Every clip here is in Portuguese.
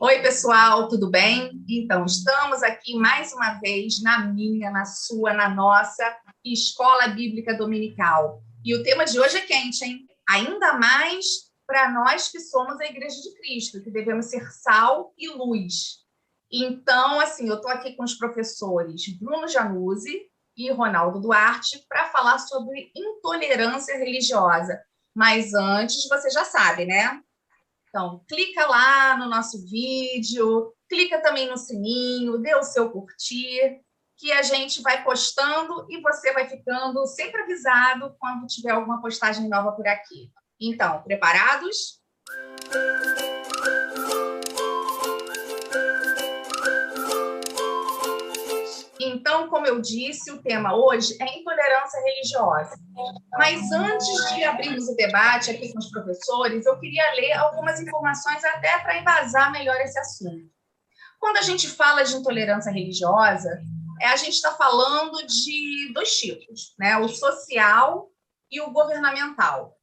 Oi, pessoal, tudo bem? Então, estamos aqui mais uma vez na minha, na sua, na nossa Escola Bíblica Dominical. E o tema de hoje é quente, hein? Ainda mais para nós que somos a Igreja de Cristo, que devemos ser sal e luz. Então, assim, eu estou aqui com os professores Bruno Januzzi e Ronaldo Duarte para falar sobre intolerância religiosa. Mas antes, você já sabe, né? Então, clica lá no nosso vídeo, clica também no sininho, dê o seu curtir, que a gente vai postando e você vai ficando sempre avisado quando tiver alguma postagem nova por aqui. Então, preparados? Então, como eu disse, o tema hoje é intolerância religiosa. Mas antes de abrirmos o debate aqui com os professores, eu queria ler algumas informações até para embasar melhor esse assunto. Quando a gente fala de intolerância religiosa, a gente está falando de dois tipos, né? O social e o governamental.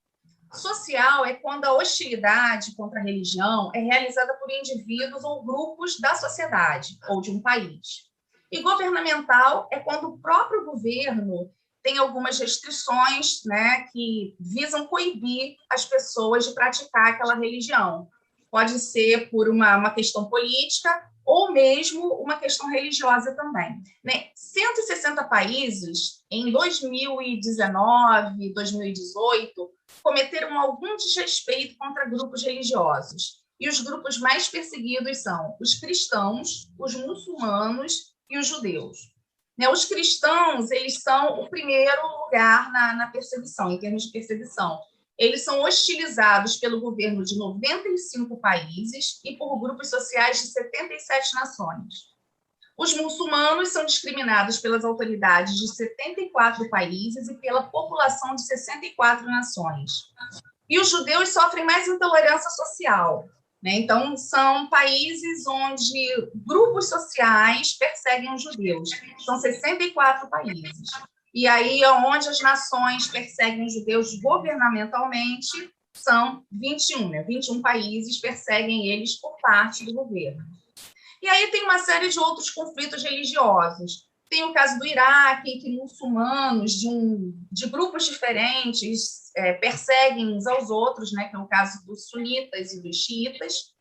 Social é quando a hostilidade contra a religião é realizada por indivíduos ou grupos da sociedade ou de um país. E governamental é quando o próprio governo tem algumas restrições, né, que visam coibir as pessoas de praticar aquela religião. Pode ser por uma questão política ou mesmo uma questão religiosa também. Né? 160 países, em 2019, 2018, cometeram algum desrespeito contra grupos religiosos. E os grupos mais perseguidos são os cristãos, os muçulmanos e os judeus. Né? Os cristãos, eles são o primeiro lugar na perseguição, em termos de perseguição. Eles são hostilizados pelo governo de 95 países e por grupos sociais de 77 nações. Os muçulmanos são discriminados pelas autoridades de 74 países e pela população de 64 nações. E os judeus sofrem mais intolerância social. Né? Então, são países onde grupos sociais perseguem os judeus. São 64 países. E aí, onde as nações perseguem os judeus governamentalmente, são 21, né? 21 países perseguem eles por parte do governo. E aí tem uma série de outros conflitos religiosos. Tem o caso do Iraque, em que muçulmanos de grupos diferentes perseguem uns aos outros, né? Que é o caso dos sunitas e dos xiitas.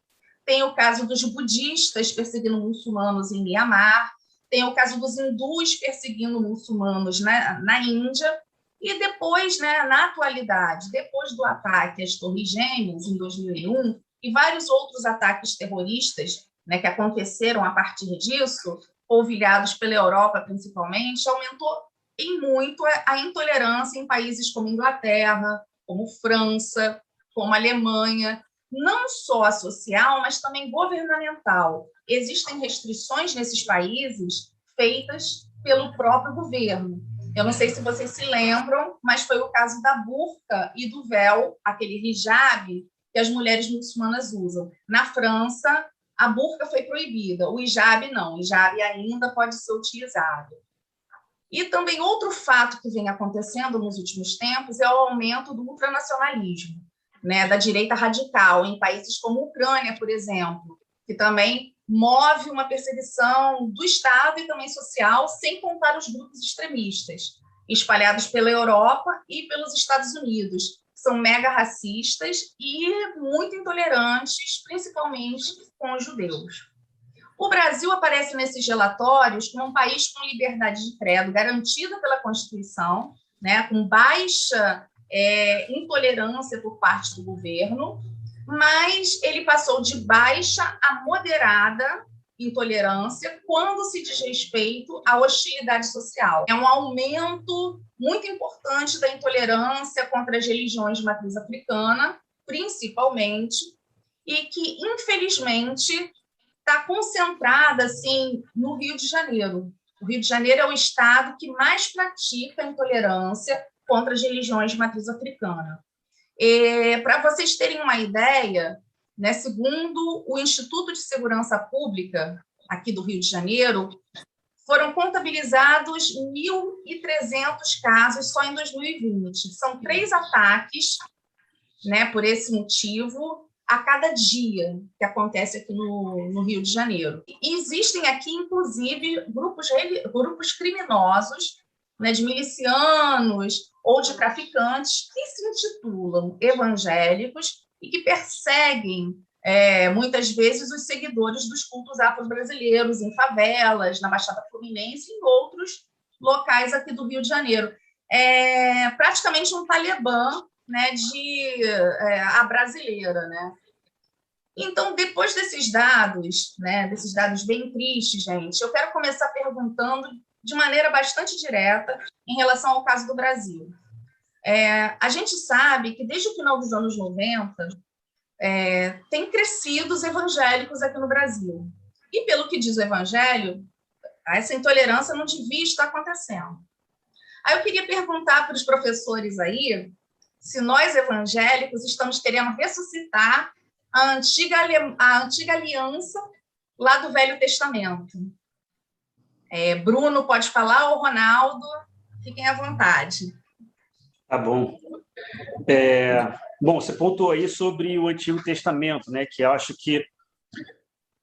Tem o caso dos budistas perseguindo muçulmanos em Mianmar. Tem o caso dos hindus perseguindo muçulmanos na Índia. E depois, né, na atualidade, depois do ataque às Torres Gêmeas, em 2001, e vários outros ataques terroristas, né, que aconteceram a partir disso, polvilhados pela Europa principalmente, aumentou em muito a intolerância em países como Inglaterra, como França, como Alemanha, não só a social, mas também governamental. Existem restrições nesses países feitas pelo próprio governo. Eu não sei se vocês se lembram, mas foi o caso da burca e do véu, aquele hijab que as mulheres muçulmanas usam. Na França, a burca foi proibida, o hijab não, o hijab ainda pode ser utilizado. E também outro fato que vem acontecendo nos últimos tempos é o aumento do ultranacionalismo, né, da direita radical, em países como a Ucrânia, por exemplo, que também move uma perseguição do Estado e também social, sem contar os grupos extremistas, espalhados pela Europa e pelos Estados Unidos. São mega racistas e muito intolerantes, principalmente com os judeus. O Brasil aparece nesses relatórios como um país com liberdade de credo garantida pela Constituição, né, com baixa intolerância por parte do governo, mas ele passou de baixa a moderada intolerância quando se diz respeito à hostilidade social. É um aumento muito importante da intolerância contra as religiões de matriz africana, principalmente, e que, infelizmente, está concentrada assim, no Rio de Janeiro. O Rio de Janeiro é o estado que mais pratica a intolerância contra as religiões de matriz africana. Para vocês terem uma ideia, né, segundo o Instituto de Segurança Pública, aqui do Rio de Janeiro, foram contabilizados 1.300 casos só em 2020. São 3 ataques, né, por esse motivo, a cada dia que acontece aqui no Rio de Janeiro. E existem aqui, inclusive, grupos criminosos, né, de milicianos ou de traficantes que se intitulam evangélicos e que perseguem, muitas vezes, os seguidores dos cultos afro-brasileiros em favelas, na Baixada Fluminense e em outros locais aqui do Rio de Janeiro. É praticamente um Talibã, né, a brasileira, né? Então, depois desses dados, né, desses dados bem tristes, gente, eu quero começar perguntando de maneira bastante direta em relação ao caso do Brasil. A gente sabe que desde o final dos anos 90 tem crescido os evangélicos aqui no Brasil. E pelo que diz o Evangelho, essa intolerância não devia estar acontecendo. Aí eu queria perguntar para os professores aí se nós evangélicos estamos querendo ressuscitar a antiga aliança lá do Velho Testamento. Bruno pode falar, ou Ronaldo, fiquem à vontade. Tá bom. Bom, você pontuou aí sobre o Antigo Testamento, né, que eu acho que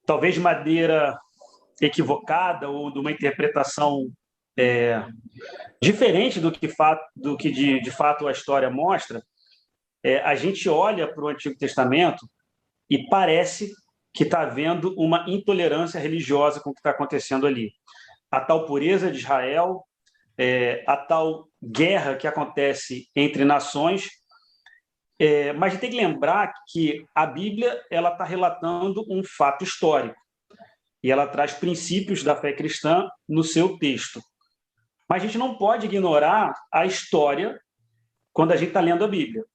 talvez de maneira equivocada ou de uma interpretação diferente do que de fato a história mostra, a gente olha para o Antigo Testamento e parece que está havendo uma intolerância religiosa com o que está acontecendo ali. A tal pureza de Israel, a tal guerra que acontece entre nações, mas a gente tem que lembrar que a Bíblia ela está relatando um fato histórico e ela traz princípios da fé cristã no seu texto. Mas a gente não pode ignorar a história quando a gente está lendo a Bíblia.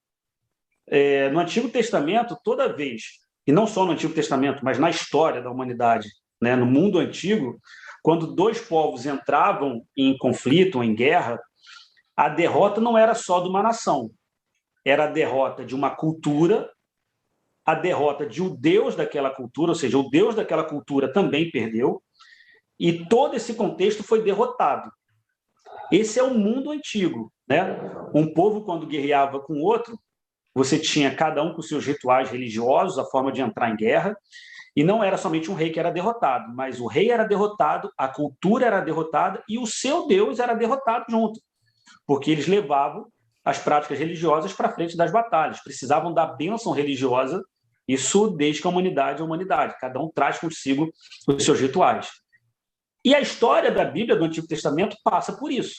No Antigo Testamento, toda vez, e não só no Antigo Testamento, mas na história da humanidade, né, no mundo antigo, quando dois povos entravam em conflito ou em guerra, a derrota não era só de uma nação, era a derrota de uma cultura, a derrota de um deus daquela cultura, ou seja, o deus daquela cultura também perdeu, e todo esse contexto foi derrotado. Esse é o mundo antigo, né? Um povo, quando guerreava com o outro, você tinha cada um com seus rituais religiosos, a forma de entrar em guerra, e não era somente um rei que era derrotado, mas o rei era derrotado, a cultura era derrotada e o seu Deus era derrotado junto, porque eles levavam as práticas religiosas para frente das batalhas, precisavam da bênção religiosa, isso desde que a humanidade é a humanidade, cada um traz consigo os seus rituais. E a história da Bíblia, do Antigo Testamento, passa por isso.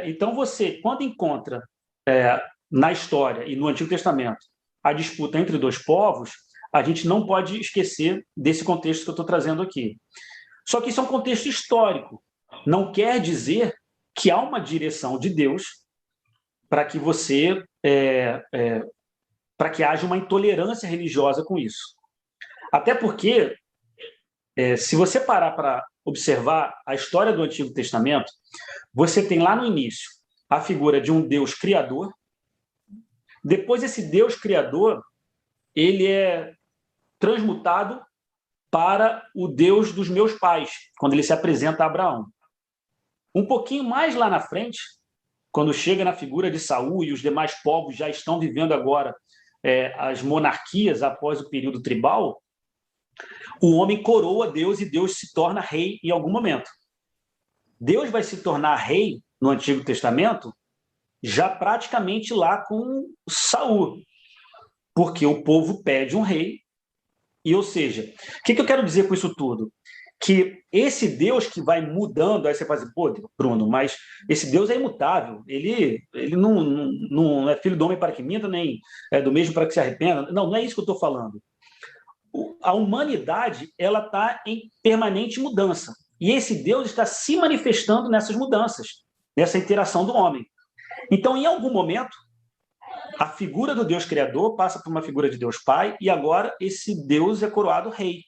Então, você, quando encontra na história e no Antigo Testamento a disputa entre dois povos, a gente não pode esquecer desse contexto que eu estou trazendo aqui. Só que isso é um contexto histórico. Não quer dizer que há uma direção de Deus para que você para que haja uma intolerância religiosa com isso. Até porque, se você parar para observar a história do Antigo Testamento, você tem lá no início a figura de um Deus criador. Depois, esse Deus criador, ele é transmutado para o Deus dos meus pais, quando ele se apresenta a Abraão. Um pouquinho mais lá na frente, quando chega na figura de Saul e os demais povos já estão vivendo agora as monarquias após o período tribal, o homem coroa Deus e Deus se torna rei em algum momento. Deus vai se tornar rei no Antigo Testamento já praticamente lá com Saul, porque o povo pede um rei. E, ou seja, o que eu quero dizer com isso tudo? Que esse Deus que vai mudando, aí você fala assim, pô, Bruno, mas esse Deus é imutável, ele não é filho do homem para que minta, nem é do mesmo para que se arrependa. Não é isso que eu estou falando. A humanidade ela está em permanente mudança. E esse Deus está se manifestando nessas mudanças, nessa interação do homem. Então, em algum momento, a figura do Deus Criador passa por uma figura de Deus Pai, e agora esse Deus é coroado rei,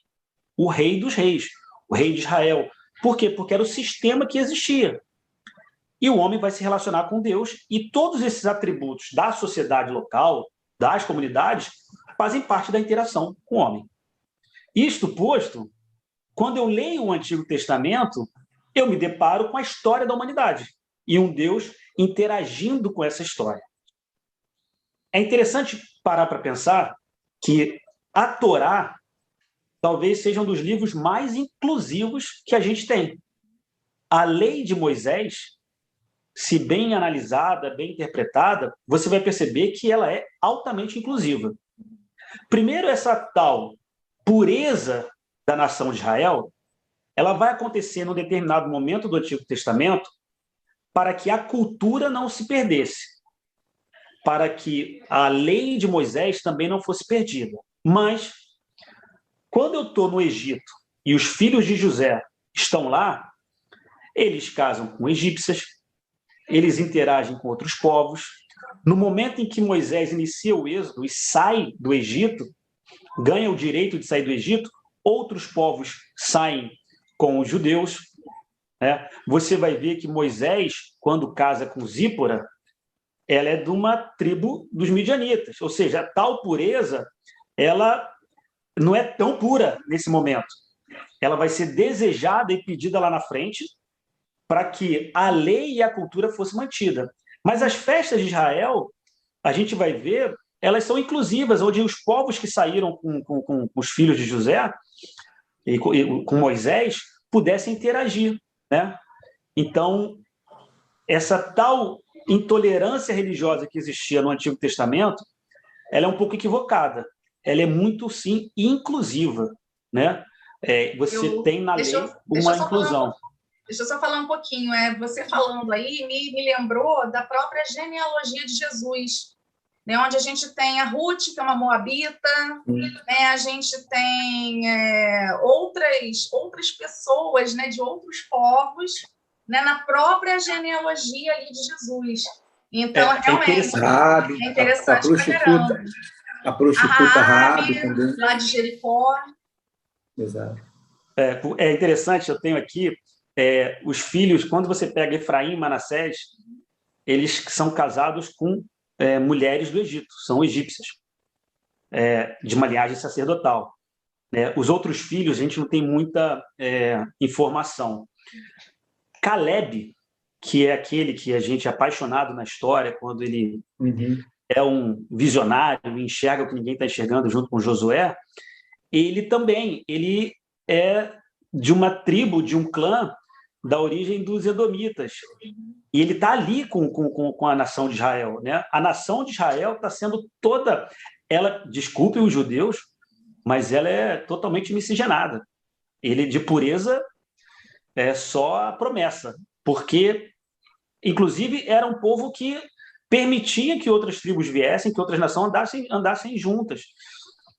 o rei dos reis, o rei de Israel. Por quê? Porque era o sistema que existia. E o homem vai se relacionar com Deus, e todos esses atributos da sociedade local, das comunidades, fazem parte da interação com o homem. Isto posto, quando eu leio o Antigo Testamento, eu me deparo com a história da humanidade e um Deus interagindo com essa história. É interessante parar para pensar que a Torá talvez seja um dos livros mais inclusivos que a gente tem. A lei de Moisés, se bem analisada, bem interpretada, você vai perceber que ela é altamente inclusiva. Primeiro, essa tal pureza da nação de Israel, ela vai acontecer num determinado momento do Antigo Testamento para que a cultura não se perdesse, para que a lei de Moisés também não fosse perdida. Mas, quando eu estou no Egito e os filhos de José estão lá, eles casam com egípcias, eles interagem com outros povos. No momento em que Moisés inicia o êxodo e sai do Egito, ganha o direito de sair do Egito, outros povos saem com os judeus. Né? Você vai ver que Moisés, quando casa com Zípora, ela é de uma tribo dos midianitas, ou seja, a tal pureza, ela não é tão pura nesse momento. Ela vai ser desejada e pedida lá na frente para que a lei e a cultura fosse mantida. Mas as festas de Israel, a gente vai ver, elas são inclusivas, onde os povos que saíram com os filhos de José e com Moisés pudessem interagir, né? Então, essa tal intolerância religiosa que existia no Antigo Testamento, ela é um pouco equivocada. Ela é muito, sim, inclusiva, né? Você tem na lei uma inclusão. Deixa eu só falar um pouquinho. Você falando aí me lembrou da própria genealogia de Jesus, né? Onde a gente tem a Ruth, que é uma moabita, né? A gente tem outras pessoas, né? De outros povos, né? Na própria genealogia ali de Jesus. Então, realmente, é interessante pra caramba. A prostituta Raabe também. Lá de Jericó. Exato. É interessante, eu tenho aqui os filhos, quando você pega Efraim e Manassés, eles são casados com mulheres do Egito, são egípcias, de uma linhagem sacerdotal. Os outros filhos, a gente não tem muita informação. Caleb, que é aquele que a gente é apaixonado na história, quando ele é um visionário, enxerga o que ninguém está enxergando junto com Josué, ele é de uma tribo, de um clã da origem dos Edomitas. E ele está ali com a nação de Israel. Né? A nação de Israel está sendo toda... Desculpe os judeus, mas ela é totalmente miscigenada. Ele, de pureza, é só a promessa. Porque, inclusive, era um povo que permitia que outras tribos viessem, que outras nações andassem juntas.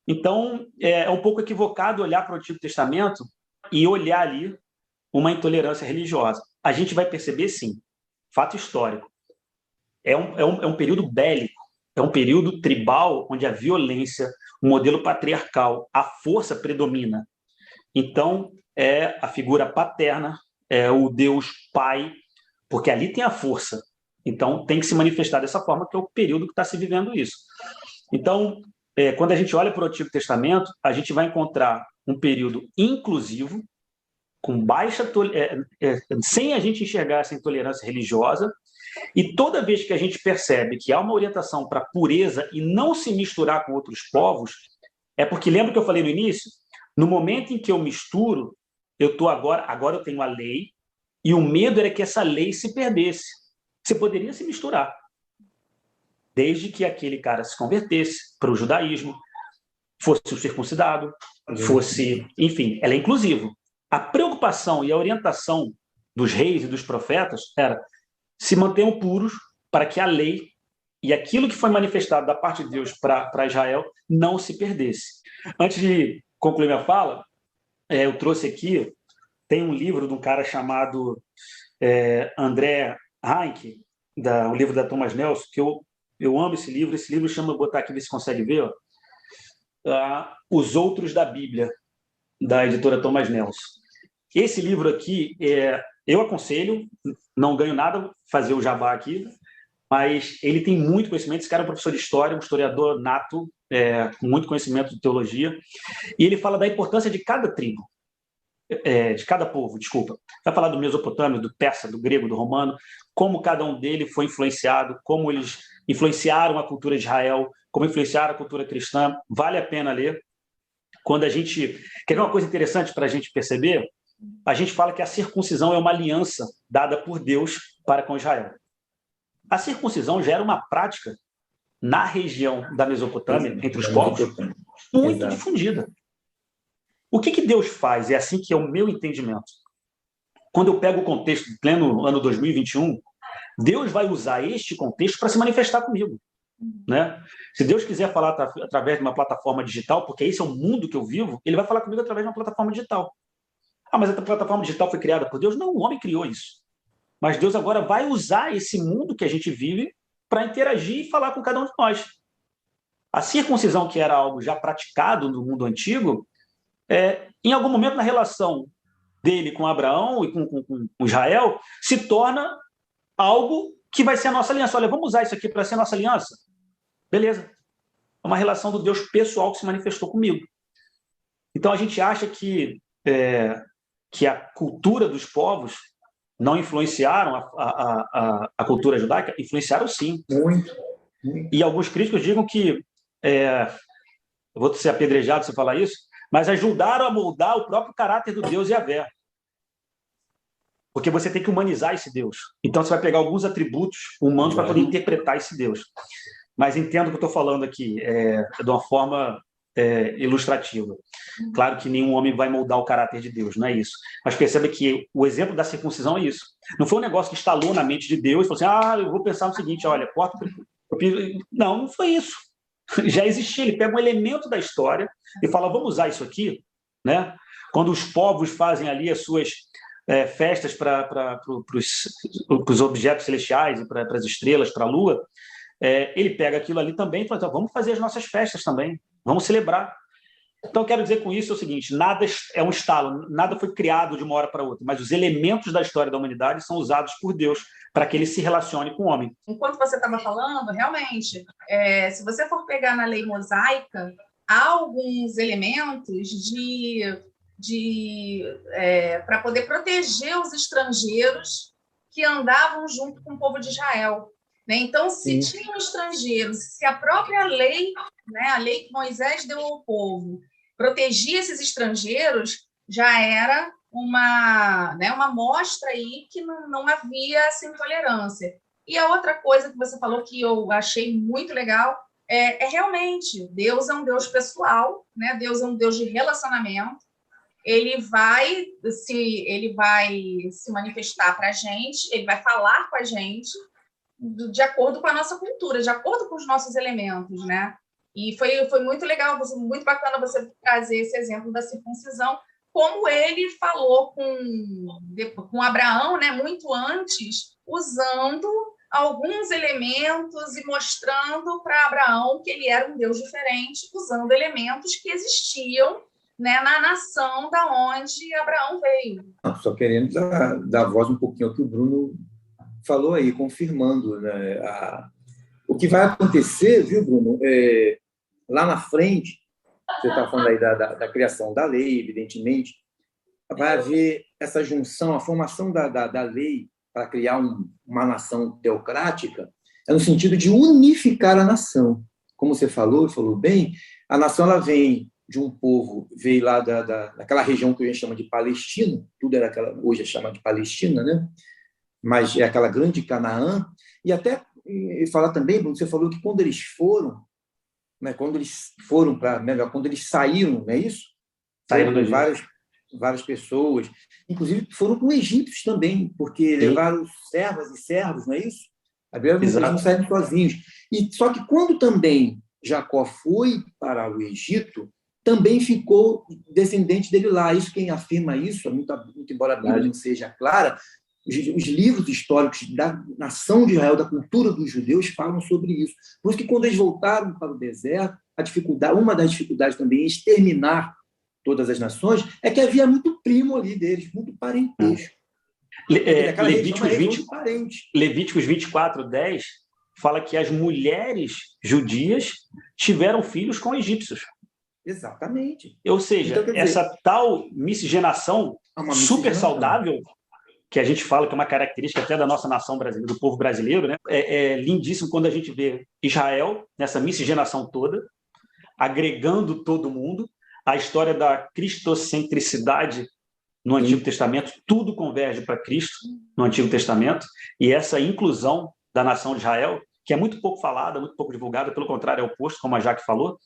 Então, é um pouco equivocado olhar para o Antigo Testamento e olhar ali uma intolerância religiosa. A gente vai perceber, sim, fato histórico. É um período bélico, é um período tribal, onde a violência, o modelo patriarcal, a força predomina. Então, é a figura paterna, é o Deus Pai, porque ali tem a força. Então, tem que se manifestar dessa forma, que é o período que está se vivendo isso. Então, quando a gente olha para o Antigo Testamento, a gente vai encontrar um período inclusivo, com sem a gente enxergar essa intolerância religiosa, e toda vez que a gente percebe que há uma orientação para pureza e não se misturar com outros povos, é porque, lembra que eu falei no início? No momento em que eu misturo, eu estou agora eu tenho a lei, e o medo era que essa lei se perdesse. Você poderia se misturar, desde que aquele cara se convertesse para o judaísmo, fosse o circuncidado, fosse... Enfim, ela é inclusiva. A preocupação e a orientação dos reis e dos profetas era se mantenham puros para que a lei e aquilo que foi manifestado da parte de Deus para Israel não se perdesse. Antes de concluir minha fala, eu trouxe aqui, tem um livro de um cara chamado André Heinck, um livro da Thomas Nelson, que eu amo esse livro chama, vou botar aqui, ver se consegue ver, Os Outros da Bíblia, da editora Thomas Nelson. Esse livro aqui, eu aconselho, não ganho nada fazer o jabá aqui, mas ele tem muito conhecimento. Esse cara é um professor de história, um historiador nato, com muito conhecimento de teologia, e ele fala da importância de cada tribo, de cada povo, desculpa. Vai falar do Mesopotâmio, do persa, do grego, do romano, como cada um deles foi influenciado, como eles influenciaram a cultura de Israel, como influenciaram a cultura cristã. Vale a pena ler. Quando a gente... Quer ver uma coisa interessante para a gente perceber? A gente fala que a circuncisão é uma aliança dada por Deus para com Israel. A circuncisão já era uma prática na região da Mesopotâmia, entre os povos, muito difundida. O que Deus faz? É assim que é o meu entendimento. Quando eu pego o contexto do pleno ano 2021, Deus vai usar este contexto para se manifestar comigo. Né? Se Deus quiser falar através de uma plataforma digital, porque esse é o mundo que eu vivo, ele vai falar comigo através de uma plataforma digital. Ah, mas a plataforma digital foi criada por Deus? Não, o homem criou isso. Mas Deus agora vai usar esse mundo que a gente vive para interagir e falar com cada um de nós. A circuncisão, que era algo já praticado no mundo antigo, em algum momento na relação dele com Abraão e com Israel, se torna algo que vai ser a nossa aliança. Olha, vamos usar isso aqui para ser a nossa aliança? Beleza. É uma relação do Deus pessoal que se manifestou comigo. Então, a gente acha que a cultura dos povos não influenciaram a cultura judaica? Influenciaram, sim. Muito. E alguns críticos digam que, eu vou ser apedrejado se eu falar isso, mas ajudaram a moldar o próprio caráter do Deus Yahvé. Porque você tem que humanizar esse Deus. Então, você vai pegar alguns atributos humanos para poder interpretar esse Deus. Mas entendo o que eu estou falando aqui, de uma forma ilustrativa. Claro que nenhum homem vai moldar o caráter de Deus, não é isso. Mas perceba que o exemplo da circuncisão é isso. Não foi um negócio que instalou na mente de Deus e falou assim, eu vou pensar no seguinte, olha, corta... Não foi isso. Já existia. Ele pega um elemento da história e fala, vamos usar isso aqui, né? Quando os povos fazem ali as suas festas para os objetos celestiais, e para as estrelas, para a lua, ele pega aquilo ali também e fala, então, vamos fazer as nossas festas também, vamos celebrar. Então, eu quero dizer com isso o seguinte, nada é um estalo, nada foi criado de uma hora para outra, mas os elementos da história da humanidade são usados por Deus para que ele se relacione com o homem. Enquanto você estava falando, realmente, se você for pegar na lei mosaica, há alguns elementos para poder proteger os estrangeiros que andavam junto com o povo de Israel. Né? Então, se tinham estrangeiros, se a própria lei, né, a lei que Moisés deu ao povo, protegia esses estrangeiros, já era uma mostra aí que não havia essa intolerância. E a outra coisa que você falou que eu achei muito legal realmente, Deus é um Deus pessoal, né? Deus é um Deus de relacionamento. Ele vai se manifestar para a gente, ele vai falar com a gente de acordo com a nossa cultura, de acordo com os nossos elementos, né? E foi muito legal, muito bacana você trazer esse exemplo da circuncisão, como ele falou com Abraão, né, muito antes, usando alguns elementos e mostrando para Abraão que ele era um Deus diferente, usando elementos que existiam, né, na nação da onde Abraão veio. Só querendo dar voz um pouquinho ao que o Bruno falou aí, confirmando, né, o que vai acontecer, viu, Bruno? Lá na frente, você está falando aí da criação da lei, evidentemente, vai haver essa junção, a formação da lei para criar uma nação teocrática, no sentido de unificar a nação. Como você falou bem, a nação ela vem de um povo, veio lá daquela região que a gente chama de Palestina, tudo era hoje é chamado de Palestina, né? Mas é aquela grande Canaã, e até falar também, Bruno, você falou que quando eles foram, né, quando eles saíram, não é isso? Saíram várias pessoas, inclusive foram com egípcios também, porque levaram servas e servos, não é isso? A Bíblia eles não saíram sozinhos. E só que quando também Jacó foi para o Egito, também ficou descendente dele lá. Isso quem afirma isso, muito embora a Bíblia não seja clara, os livros históricos da nação de Israel, da cultura dos judeus, falam sobre isso. Por isso que quando eles voltaram para o deserto, uma das dificuldades também em exterminar todas as nações é que havia muito primo ali deles, muito parentesco. Levíticos 24:10 fala que as mulheres judias tiveram filhos com egípcios. Exatamente. Ou seja, então, essa tal miscigenação super saudável que a gente fala que é uma característica até da nossa nação brasileira, do povo brasileiro, né? É lindíssimo quando a gente vê Israel, nessa miscigenação toda, agregando todo mundo, a história da cristocentricidade no Antigo Testamento, tudo converge para Cristo no Antigo Testamento, e essa inclusão da nação de Israel, que é muito pouco falada, muito pouco divulgada, pelo contrário, é o oposto, como a Jaque falou,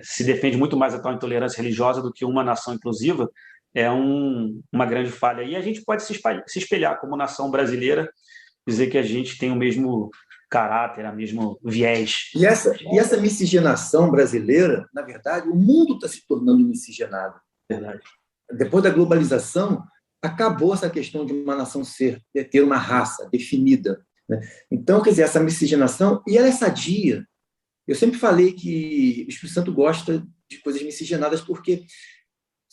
se defende muito mais a tal intolerância religiosa do que uma nação inclusiva, é uma grande falha. E a gente pode se espelhar como nação brasileira, dizer que a gente tem o mesmo caráter, o mesmo viés. E essa miscigenação brasileira, na verdade, o mundo está se tornando miscigenado. Verdade. Depois da globalização, acabou essa questão de uma nação ter uma raça definida, né? Então, quer dizer, essa miscigenação, e ela é sadia. Eu sempre falei que o Espírito Santo gosta de coisas miscigenadas porque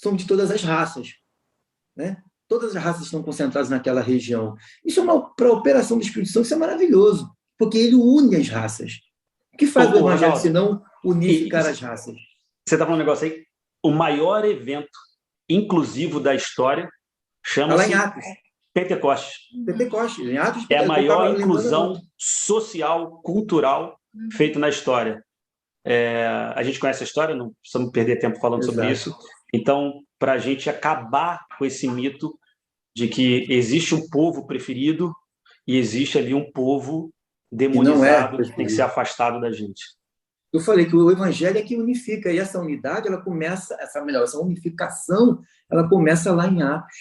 são de todas as raças, né? Todas as raças estão concentradas naquela região. Isso para a operação do Espírito Santo, isso é maravilhoso, porque ele une as raças. O que faz o Evangelho, se não unificar as raças? Você está falando um negócio aí? O maior evento inclusivo da história chama-se Pentecostes. Pentecostes, em Atos. É a maior inclusão social, cultural feita na história. A gente conhece a história, não precisamos perder tempo falando sobre isso. Então, para a gente acabar com esse mito de que existe um povo preferido e existe ali um povo demonizado que tem que ser afastado da gente. Eu falei que o Evangelho é que unifica, e essa unidade, ela começa, essa unificação, ela começa lá em Atos,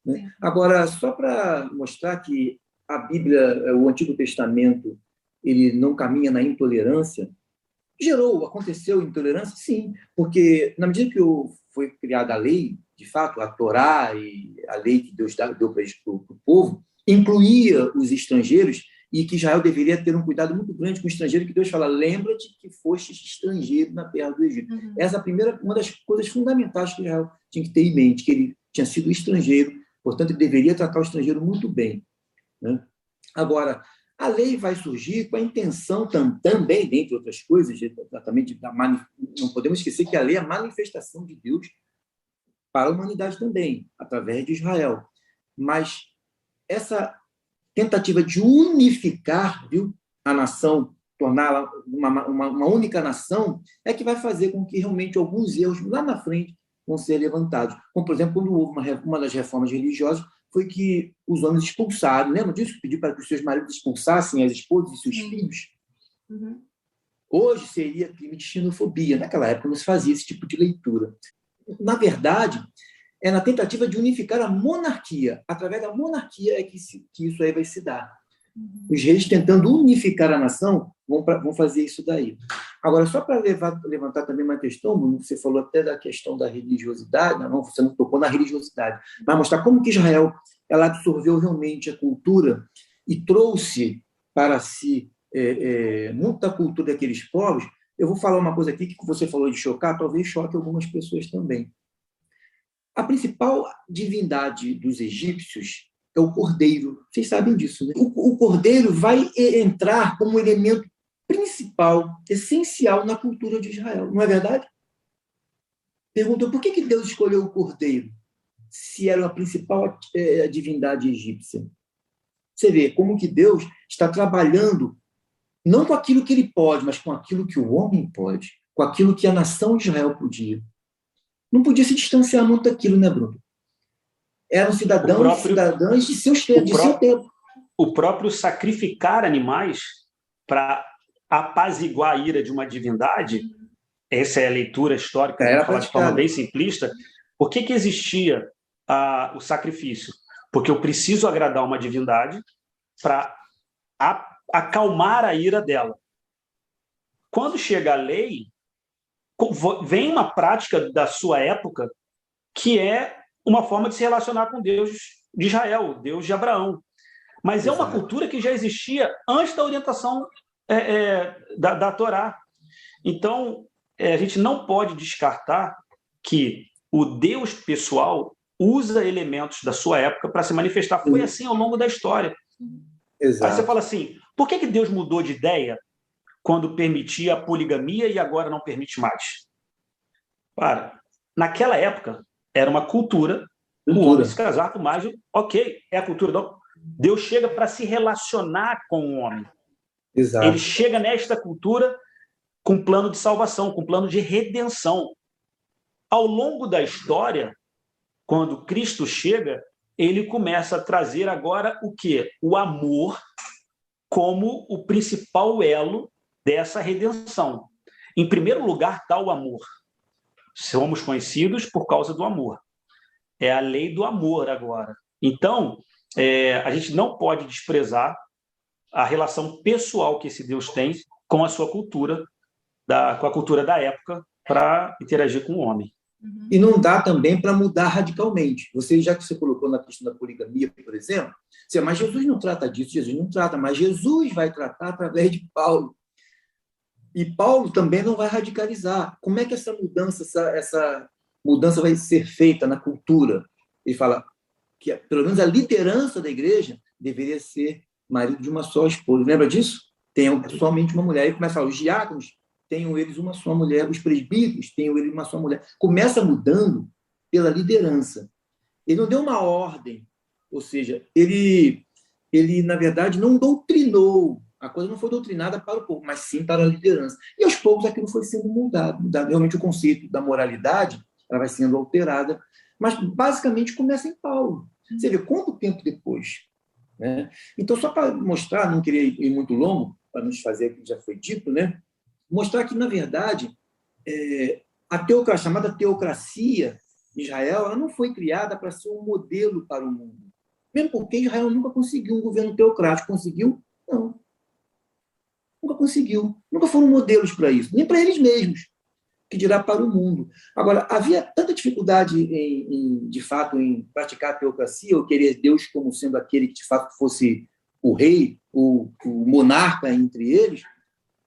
né? Agora, só para mostrar que a Bíblia, o Antigo Testamento, ele não caminha na intolerância, aconteceu intolerância? Sim, porque na medida que foi criada a lei, de fato, a Torá e a lei que Deus deu para o povo, incluía os estrangeiros, e que Israel deveria ter um cuidado muito grande com o estrangeiro, que Deus fala, lembra-te que foste estrangeiro na terra do Egito. Essa é uma das coisas fundamentais que Israel tinha que ter em mente, que ele tinha sido estrangeiro, portanto, ele deveria tratar o estrangeiro muito bem, né? Agora, a lei vai surgir com a intenção também, dentre outras coisas, exatamente, não podemos esquecer que a lei é a manifestação de Deus para a humanidade também, através de Israel. Mas essa tentativa de unificar, a nação, torná-la uma única nação, é que vai fazer com que realmente alguns erros lá na frente vão ser levantados. Como, por exemplo, quando houve uma das reformas religiosas, foi que os homens expulsaram. Lembra disso? Pediu para que os seus maridos expulsassem as esposas e seus filhos. Hoje seria crime de xenofobia. Naquela época não se fazia esse tipo de leitura. Na verdade, é na tentativa de unificar a monarquia. Através da monarquia é que isso aí vai se dar. Os reis tentando unificar a nação vão fazer isso daí. Agora, só para levantar também uma questão, Bruno, você falou até da questão da religiosidade, não, você não tocou na religiosidade, mas mostrar como que Israel ela absorveu realmente a cultura e trouxe para si muita cultura daqueles povos. Eu vou falar uma coisa aqui que você falou de chocar, talvez choque algumas pessoas também. A principal divindade dos egípcios é o cordeiro. Vocês sabem disso, né? O cordeiro vai entrar como elemento principal, essencial na cultura de Israel. Não é verdade? Perguntou por que Deus escolheu o cordeiro, se era a principal divindade egípcia. Você vê como que Deus está trabalhando não com aquilo que ele pode, mas com aquilo que o homem pode, com aquilo que a nação de Israel podia. Não podia se distanciar muito daquilo, né, Bruno? Eram cidadãos de seu tempo. O próprio sacrificar animais para apaziguar a ira de uma divindade, essa é a leitura histórica, vou falar de forma bem simplista. Por que existia o sacrifício? Porque eu preciso agradar uma divindade para acalmar a ira dela. Quando chega a lei, vem uma prática da sua época que é uma forma de se relacionar com Deus de Israel, Deus de Abraão. Mas é uma cultura que já existia antes da orientação da Torá. Então, a gente não pode descartar que o Deus pessoal usa elementos da sua época para se manifestar. Foi assim ao longo da história. Exato. Aí você fala assim, por que Deus mudou de ideia quando permitia a poligamia e agora não permite mais? Naquela época, era uma cultura o homem se casar com mais, ok, é a cultura. Não. Deus chega para se relacionar com o homem. Exato. Ele chega nesta cultura com um plano de salvação, com um plano de redenção. Ao longo da história, quando Cristo chega, ele começa a trazer agora o quê? O amor como o principal elo dessa redenção. Em primeiro lugar está o amor. Somos conhecidos por causa do amor. É a lei do amor agora. Então, a gente não pode desprezar a relação pessoal que esse Deus tem com a sua cultura, com a cultura da época, para interagir com o homem. E não dá também para mudar radicalmente. Já que você colocou na questão da poligamia, por exemplo, mas Jesus não trata disso, Jesus não trata, mas Jesus vai tratar através de Paulo. E Paulo também não vai radicalizar. Como é que essa mudança vai ser feita na cultura? Ele fala que, pelo menos, a liderança da igreja deveria ser marido de uma só esposa. Lembra disso? Tem somente uma mulher. Aí começa a falar, os diáconos tenham eles uma só mulher, os presbíteros tenham eles uma só mulher. Começa mudando pela liderança. Ele não deu uma ordem, ou seja, ele na verdade, não doutrinou. A coisa não foi doutrinada para o povo, mas sim para a liderança. E aos poucos aquilo foi sendo mudado. Realmente o conceito da moralidade ela vai sendo alterada, mas basicamente começa em Paulo. Você vê quanto tempo depois. Né? Então, só para mostrar, não queria ir muito longo, para nos fazer o que já foi dito, né? Mostrar que, na verdade, a chamada teocracia de Israel ela não foi criada para ser um modelo para o mundo. Mesmo porque Israel nunca conseguiu um governo teocrático. Conseguiu? Não. Nunca conseguiu. Nunca foram modelos para isso. Nem para eles mesmos, que dirá para o mundo. Agora, havia tanta dificuldade, de fato, em praticar a teocracia, ou querer Deus como sendo aquele que, de fato, fosse o rei, o monarca entre eles.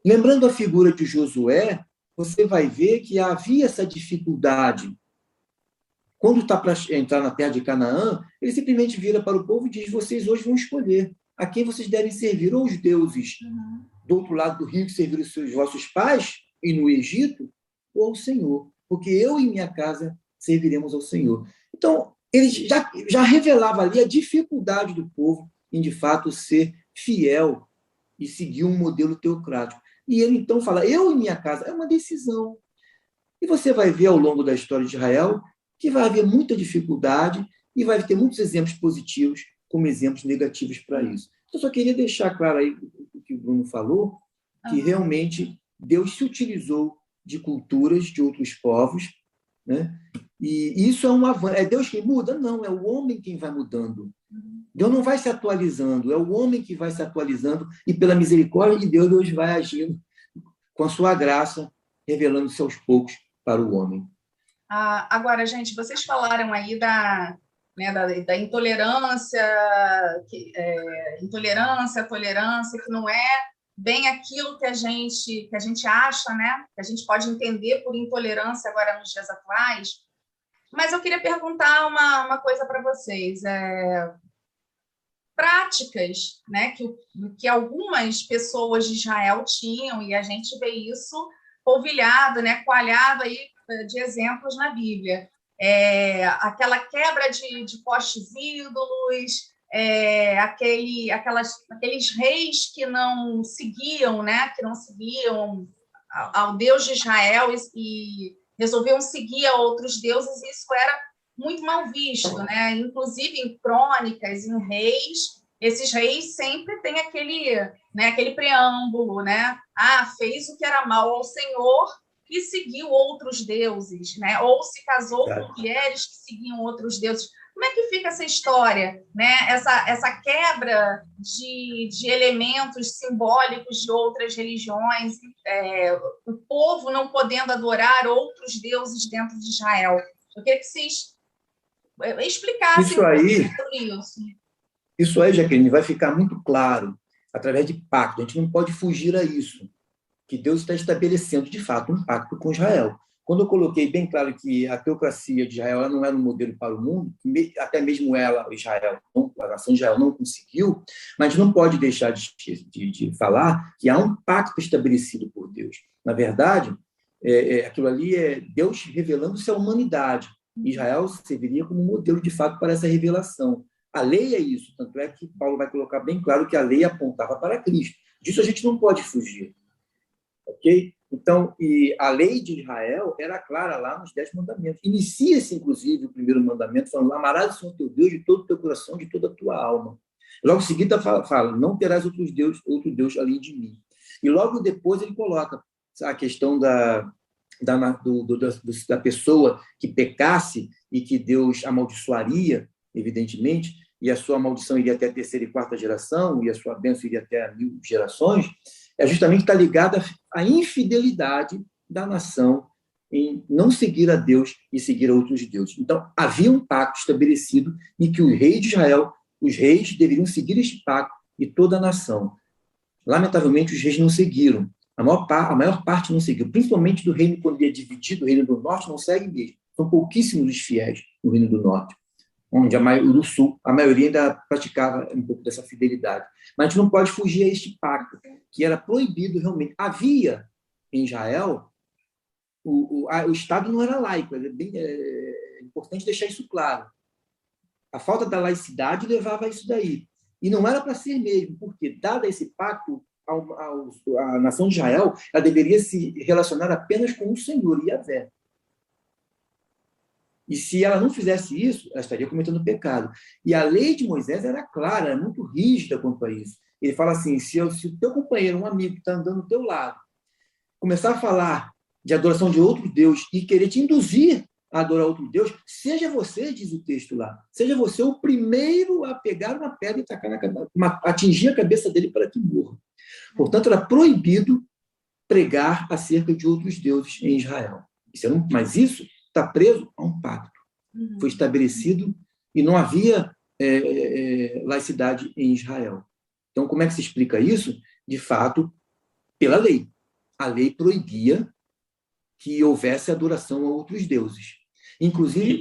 Lembrando a figura de Josué, você vai ver que havia essa dificuldade. Quando está para entrar na terra de Canaã, ele simplesmente vira para o povo e diz, vocês hoje vão escolher a quem vocês devem servir, ou os deuses do outro lado do rio que serviram os vossos pais, e no Egito, ou ao Senhor, porque eu e minha casa serviremos ao Senhor. Então, ele já revelava ali a dificuldade do povo em, de fato, ser fiel e seguir um modelo teocrático. E ele, então, fala, eu e minha casa, é uma decisão. E você vai ver, ao longo da história de Israel, que vai haver muita dificuldade e vai ter muitos exemplos positivos como exemplos negativos para isso. Eu só queria deixar claro aí o que o Bruno falou, que realmente Deus se utilizou de culturas de outros povos, né? E isso é um avanço. É Deus quem muda? Não, é o homem quem vai mudando. Deus não vai se atualizando, é o homem que vai se atualizando e, pela misericórdia de Deus, Deus vai agindo com a sua graça, revelando-se aos poucos para o homem. Agora, gente, vocês falaram aí da intolerância, tolerância, que não é bem aquilo que a gente acha, né? Que a gente pode entender por intolerância agora nos dias atuais. Mas eu queria perguntar uma coisa para vocês. Práticas, né, que algumas pessoas de Israel tinham, e a gente vê isso polvilhado, né, coalhado aí de exemplos na Bíblia. Aquela quebra de postes ídolos, aqueles reis que não seguiam, né, ao Deus de Israel e resolviam seguir a outros deuses, e isso era muito mal visto, né? Inclusive em crônicas, em reis, esses reis sempre têm aquele preâmbulo, né? Fez o que era mal ao Senhor e seguiu outros deuses, né? Ou se casou com mulheres que seguiam outros deuses. Como é que fica essa história, né? Essa quebra de elementos simbólicos de outras religiões, o povo não podendo adorar outros deuses dentro de Israel. Eu queria que vocês explicassem sobre isso. Isso aí, Jaqueline, vai ficar muito claro através de pacto. A gente não pode fugir a isso, que Deus está estabelecendo, de fato, um pacto com Israel. Quando eu coloquei bem claro que a teocracia de Israel ela não era um modelo para o mundo, até mesmo a nação de Israel não conseguiu, mas a gente não pode deixar de falar que há um pacto estabelecido por Deus. Na verdade, aquilo ali é Deus revelando-se à humanidade. Israel serviria como modelo, de fato, para essa revelação. A lei é isso, tanto é que Paulo vai colocar bem claro que a lei apontava para Cristo. Disso a gente não pode fugir. Ok? Então, e a lei de Israel era clara lá nos 10 mandamentos. Inicia-se, inclusive, o primeiro mandamento falando: amarás o Senhor teu Deus de todo o teu coração, de toda a tua alma. Logo em seguida fala: não terás outro Deus além de mim. E logo depois ele coloca a questão da pessoa que pecasse e que Deus amaldiçoaria, evidentemente, e a sua maldição iria até a terceira e quarta geração, e a sua bênção iria até a 1000 gerações, é justamente está ligada à infidelidade da nação em não seguir a Deus e seguir a outros deuses. Então, havia um pacto estabelecido em que o rei de Israel, os reis deveriam seguir este pacto e toda a nação. Lamentavelmente, os reis não seguiram. A maior parte não seguiu, principalmente do reino, quando ele é dividido, o reino do norte não segue mesmo. São pouquíssimos os fiéis no reino do norte, onde do sul, a maioria ainda praticava um pouco dessa fidelidade. Mas a gente não pode fugir a este pacto, que era proibido realmente. Havia, em Israel, o Estado não era laico, é importante deixar isso claro. A falta da laicidade levava a isso daí. E não era para ser mesmo, porque, dado esse pacto, a nação de Israel ela deveria se relacionar apenas com o Senhor, Yahvé. E se ela não fizesse isso, ela estaria cometendo pecado. E a lei de Moisés era clara, era muito rígida quanto a isso. Ele fala assim: se o teu companheiro, um amigo que está andando do teu lado, começar a falar de adoração de outro Deus e querer te induzir a adorar outro Deus, seja você, diz o texto lá, seja você o primeiro a pegar uma pedra e tacar na cabeça, atingir a cabeça dele para que morra. Portanto, era proibido pregar acerca de outros deuses em Israel. Mas isso está preso a um pacto. Foi estabelecido e não havia laicidade em Israel. Então, como é que se explica isso? De fato, pela lei. A lei proibia que houvesse adoração a outros deuses. Inclusive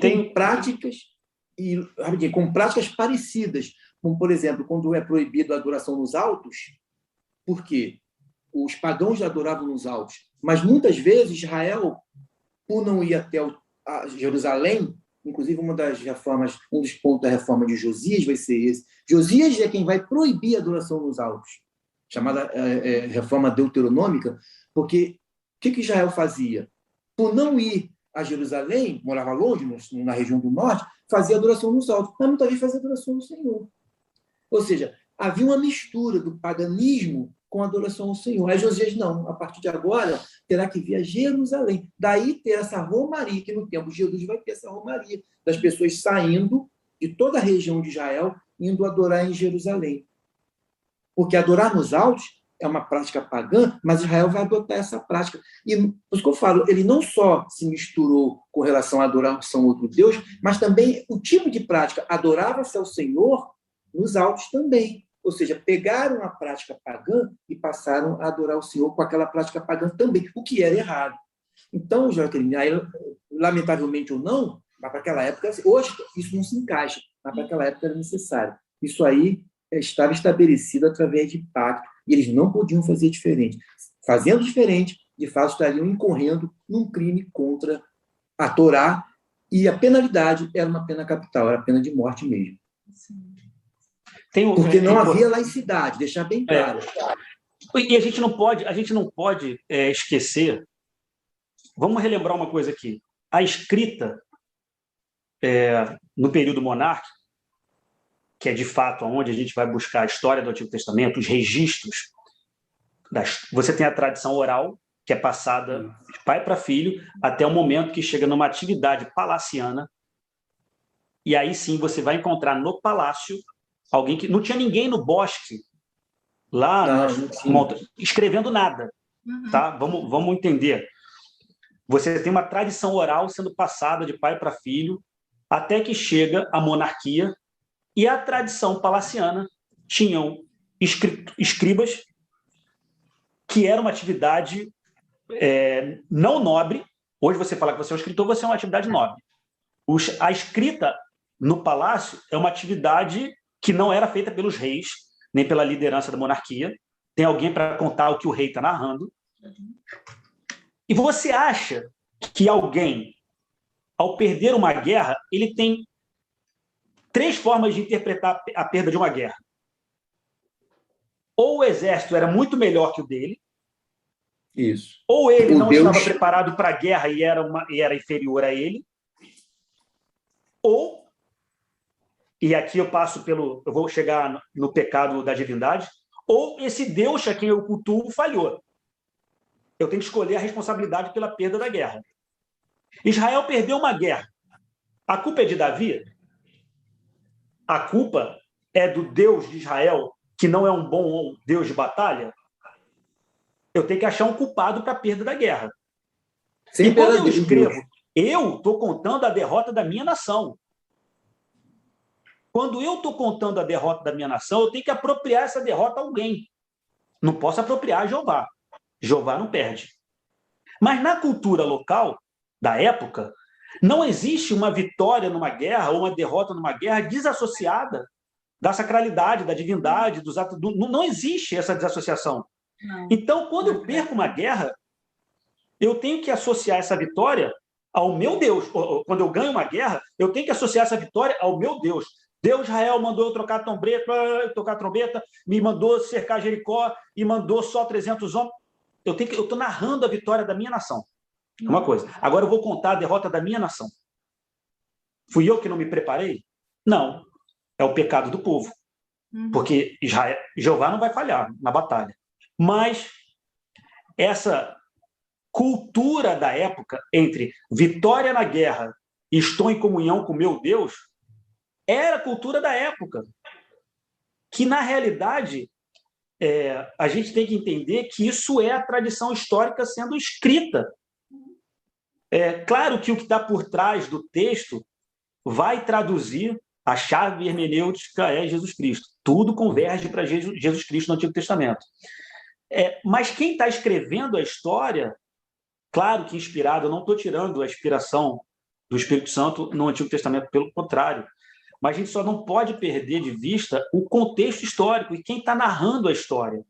com práticas parecidas, como, por exemplo, quando é proibido a adoração nos altos, porque os pagãos adoravam nos altos, mas muitas vezes Israel, por não ir até Jerusalém, inclusive um dos pontos da reforma de Josias vai ser esse. Josias é quem vai proibir a adoração nos altos, chamada reforma deuteronômica, porque o que Israel fazia? Por não ir a Jerusalém, morava longe, na região do norte, fazia adoração nos altos, mas muitas vezes fazia adoração no Senhor. Ou seja, havia uma mistura do paganismo com a adoração ao Senhor. Aí Josias, não, a partir de agora, terá que vir a Jerusalém. Daí ter essa romaria, que no tempo de Jesus vai ter essa romaria, das pessoas saindo de toda a região de Israel, indo adorar em Jerusalém. Porque adorar nos altos é uma prática pagã, mas Israel vai adotar essa prática. E, por isso que eu falo, ele não só se misturou com relação a adoração a outro Deus, mas também o tipo de prática, adorava-se ao Senhor nos altos também. Ou seja, pegaram a prática pagã e passaram a adorar o Senhor com aquela prática pagã também, o que era errado. Então, Jaqueline, lamentavelmente ou não, mas para aquela época, hoje isso não se encaixa, mas para aquela época era necessário. Isso aí estava estabelecido através de pacto, e eles não podiam fazer diferente. Fazendo diferente, de fato, estariam incorrendo num crime contra a Torá, e a penalidade era uma pena capital, era pena de morte mesmo. Porque não havia laicidade, deixar bem claro. E a gente não pode esquecer. Vamos relembrar uma coisa aqui. A escrita no período monárquico, que é de fato onde a gente vai buscar a história do Antigo Testamento, os registros. Você tem a tradição oral, que é passada de pai para filho, até o momento que chega numa atividade palaciana. E aí sim você vai encontrar no palácio alguém que não tinha ninguém no bosque lá escrevendo nada, tá? Vamos entender. Você tem uma tradição oral sendo passada de pai para filho até que chega a monarquia, e a tradição palaciana tinham escribas, que era uma atividade não nobre. Hoje você fala que você é um escritor, você é uma atividade nobre. A escrita no palácio é uma atividade que não era feita pelos reis, nem pela liderança da monarquia. Tem alguém para contar o que o rei está narrando. E você acha que alguém ao perder uma guerra, ele tem 3 formas de interpretar a perda de uma guerra. Ou o exército era muito melhor que o dele, Isso. ou ele não Deus... estava preparado para a guerra e era inferior a ele, ou, e aqui eu vou chegar no pecado da divindade, ou esse Deus a quem eu cultuo falhou. Eu tenho que escolher a responsabilidade pela perda da guerra. Israel perdeu uma guerra. A culpa é de Davi? A culpa é do Deus de Israel, que não é um bom Deus de batalha? Eu tenho que achar um culpado para a perda da guerra. E quando eu escrevo, eu estou contando a derrota da minha nação. Quando eu estou contando a derrota da minha nação, eu tenho que apropriar essa derrota a alguém. Não posso apropriar a Jeová. Jeová não perde. Mas na cultura local, da época, não existe uma vitória numa guerra ou uma derrota numa guerra desassociada da sacralidade, da divindade, dos atos. Não existe essa desassociação. Não. Então, quando eu perco uma guerra, eu tenho que associar essa vitória ao meu Deus. Quando eu ganho uma guerra, eu tenho que associar essa vitória ao meu Deus. Deus Israel mandou eu tocar trombeta, me mandou cercar Jericó e mandou só 300 homens. Eu estou narrando a vitória da minha nação. Uma coisa. Agora eu vou contar a derrota da minha nação. Fui eu que não me preparei? Não. É o pecado do povo. Porque Jeová não vai falhar na batalha. Mas essa cultura da época entre vitória na guerra e estou em comunhão com meu Deus era a cultura da época. Que, na realidade, a gente tem que entender que isso é a tradição histórica sendo escrita. Claro que o que está por trás do texto vai traduzir a chave hermenêutica é Jesus Cristo. Tudo converge para Jesus Cristo no Antigo Testamento. Mas quem está escrevendo a história, claro que inspirado, eu não estou tirando a inspiração do Espírito Santo no Antigo Testamento, pelo contrário. Mas a gente só não pode perder de vista o contexto histórico e quem está narrando a história.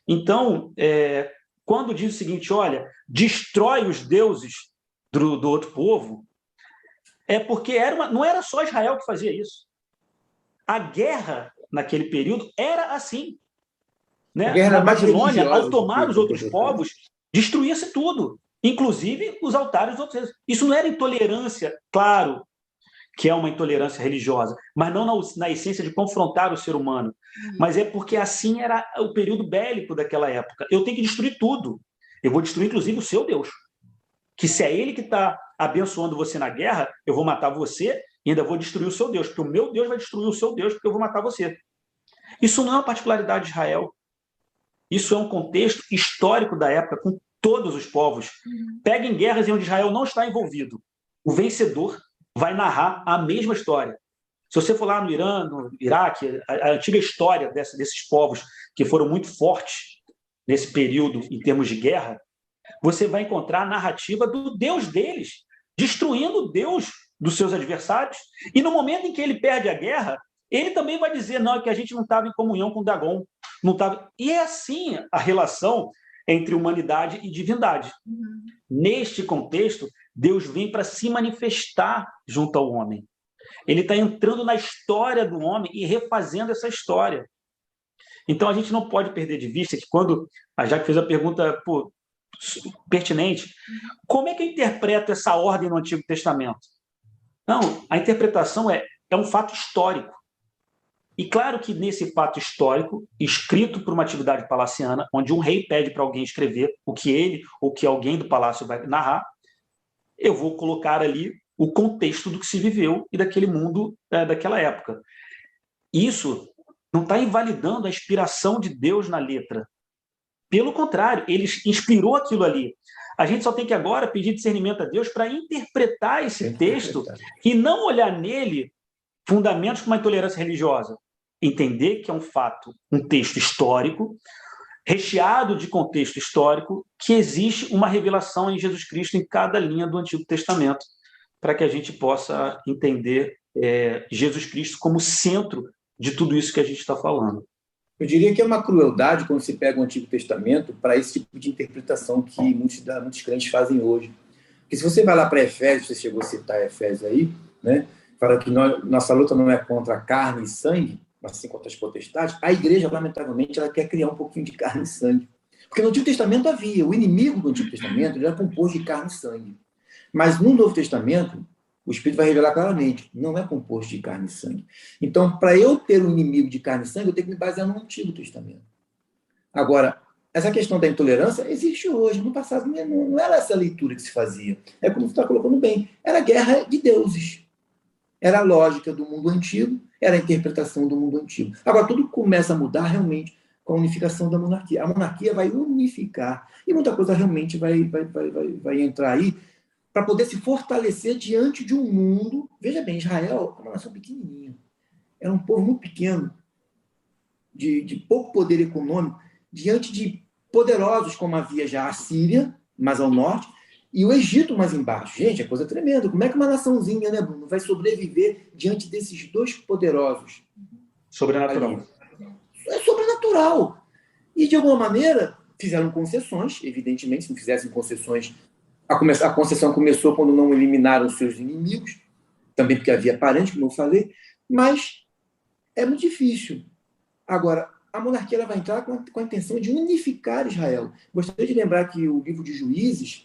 Então, quando diz o seguinte, olha, destrói os deuses do outro povo, é porque não era só Israel que fazia isso. A guerra, naquele período, era assim. Né? Na Babilônia, ao tomar os outros povos, destruía-se tudo, inclusive os altares dos outros. Isso não era intolerância, claro, que é uma intolerância religiosa, mas não na essência de confrontar o ser humano. Mas é porque assim era o período bélico daquela época. Eu tenho que destruir tudo. Eu vou destruir, inclusive, o seu Deus. Que se é ele que está abençoando você na guerra, eu vou matar você e ainda vou destruir o seu Deus, porque o meu Deus vai destruir o seu Deus, porque eu vou matar você. Isso não é uma particularidade de Israel. Isso é um contexto histórico da época, com todos os povos. Peguem guerras em onde Israel não está envolvido. O vencedor vai narrar a mesma história. Se você for lá no Irã, no Iraque, a antiga história desses povos que foram muito fortes nesse período em termos de guerra, você vai encontrar a narrativa do Deus deles, destruindo o Deus dos seus adversários. E no momento em que ele perde a guerra, ele também vai dizer, não, é que a gente não estava em comunhão com Dagon. Não tava... E é assim a relação entre humanidade e divindade. Neste contexto, Deus vem para se manifestar junto ao homem. Ele está entrando na história do homem e refazendo essa história. Então, a gente não pode perder de vista que quando a Jaque fez a pergunta pertinente, como é que eu interpreto essa ordem no Antigo Testamento? Não, a interpretação é um fato histórico. E claro que nesse fato histórico, escrito por uma atividade palaciana, onde um rei pede para alguém escrever o que ele ou que alguém do palácio vai narrar, eu vou colocar ali o contexto do que se viveu e daquele mundo daquela época. Isso não está invalidando a inspiração de Deus na letra. Pelo contrário, ele inspirou aquilo ali. A gente só tem que agora pedir discernimento a Deus para interpretar esse texto e não olhar nele fundamentos para uma intolerância religiosa. Entender que é um fato, um texto histórico, recheado de contexto histórico, que existe uma revelação em Jesus Cristo em cada linha do Antigo Testamento, para que a gente possa entender Jesus Cristo como centro de tudo isso que a gente está falando. Eu diria que é uma crueldade quando se pega o Antigo Testamento para esse tipo de interpretação que muitos crentes fazem hoje. Porque se você vai lá para Efésios, você chegou a citar Efésios aí, né? Fala que nossa luta não é contra carne e sangue, mas sim contra as potestades. A igreja, lamentavelmente, ela quer criar um pouquinho de carne e sangue. Porque no Antigo Testamento havia, o inimigo do Antigo Testamento ele era composto de carne e sangue. Mas no Novo Testamento, o Espírito vai revelar claramente, não é composto de carne e sangue. Então, para eu ter um inimigo de carne e sangue, eu tenho que me basear no Antigo Testamento. Agora, essa questão da intolerância existe hoje. No passado não era essa leitura que se fazia. É como você está colocando bem. Era guerra de deuses. Era a lógica do mundo antigo, era a interpretação do mundo antigo. Agora, tudo começa a mudar realmente com a unificação da monarquia. A monarquia vai unificar e muita coisa realmente vai entrar aí para poder se fortalecer diante de um mundo. Veja bem, Israel é uma nação pequenininha. Era um povo muito pequeno, de pouco poder econômico, diante de poderosos como havia já a Síria, mais ao norte, e o Egito mais embaixo. Gente, é coisa tremenda. Como é que uma naçãozinha, né, Bruno, vai sobreviver diante desses dois poderosos? Sobrenatural. Ali? É sobrenatural. E, de alguma maneira, fizeram concessões, evidentemente, se não fizessem concessões, a concessão começou quando não eliminaram seus inimigos, também porque havia parentes, como eu falei, mas é muito difícil. Agora, a monarquia ela vai entrar com a intenção de unificar Israel. Gostaria de lembrar que o livro de Juízes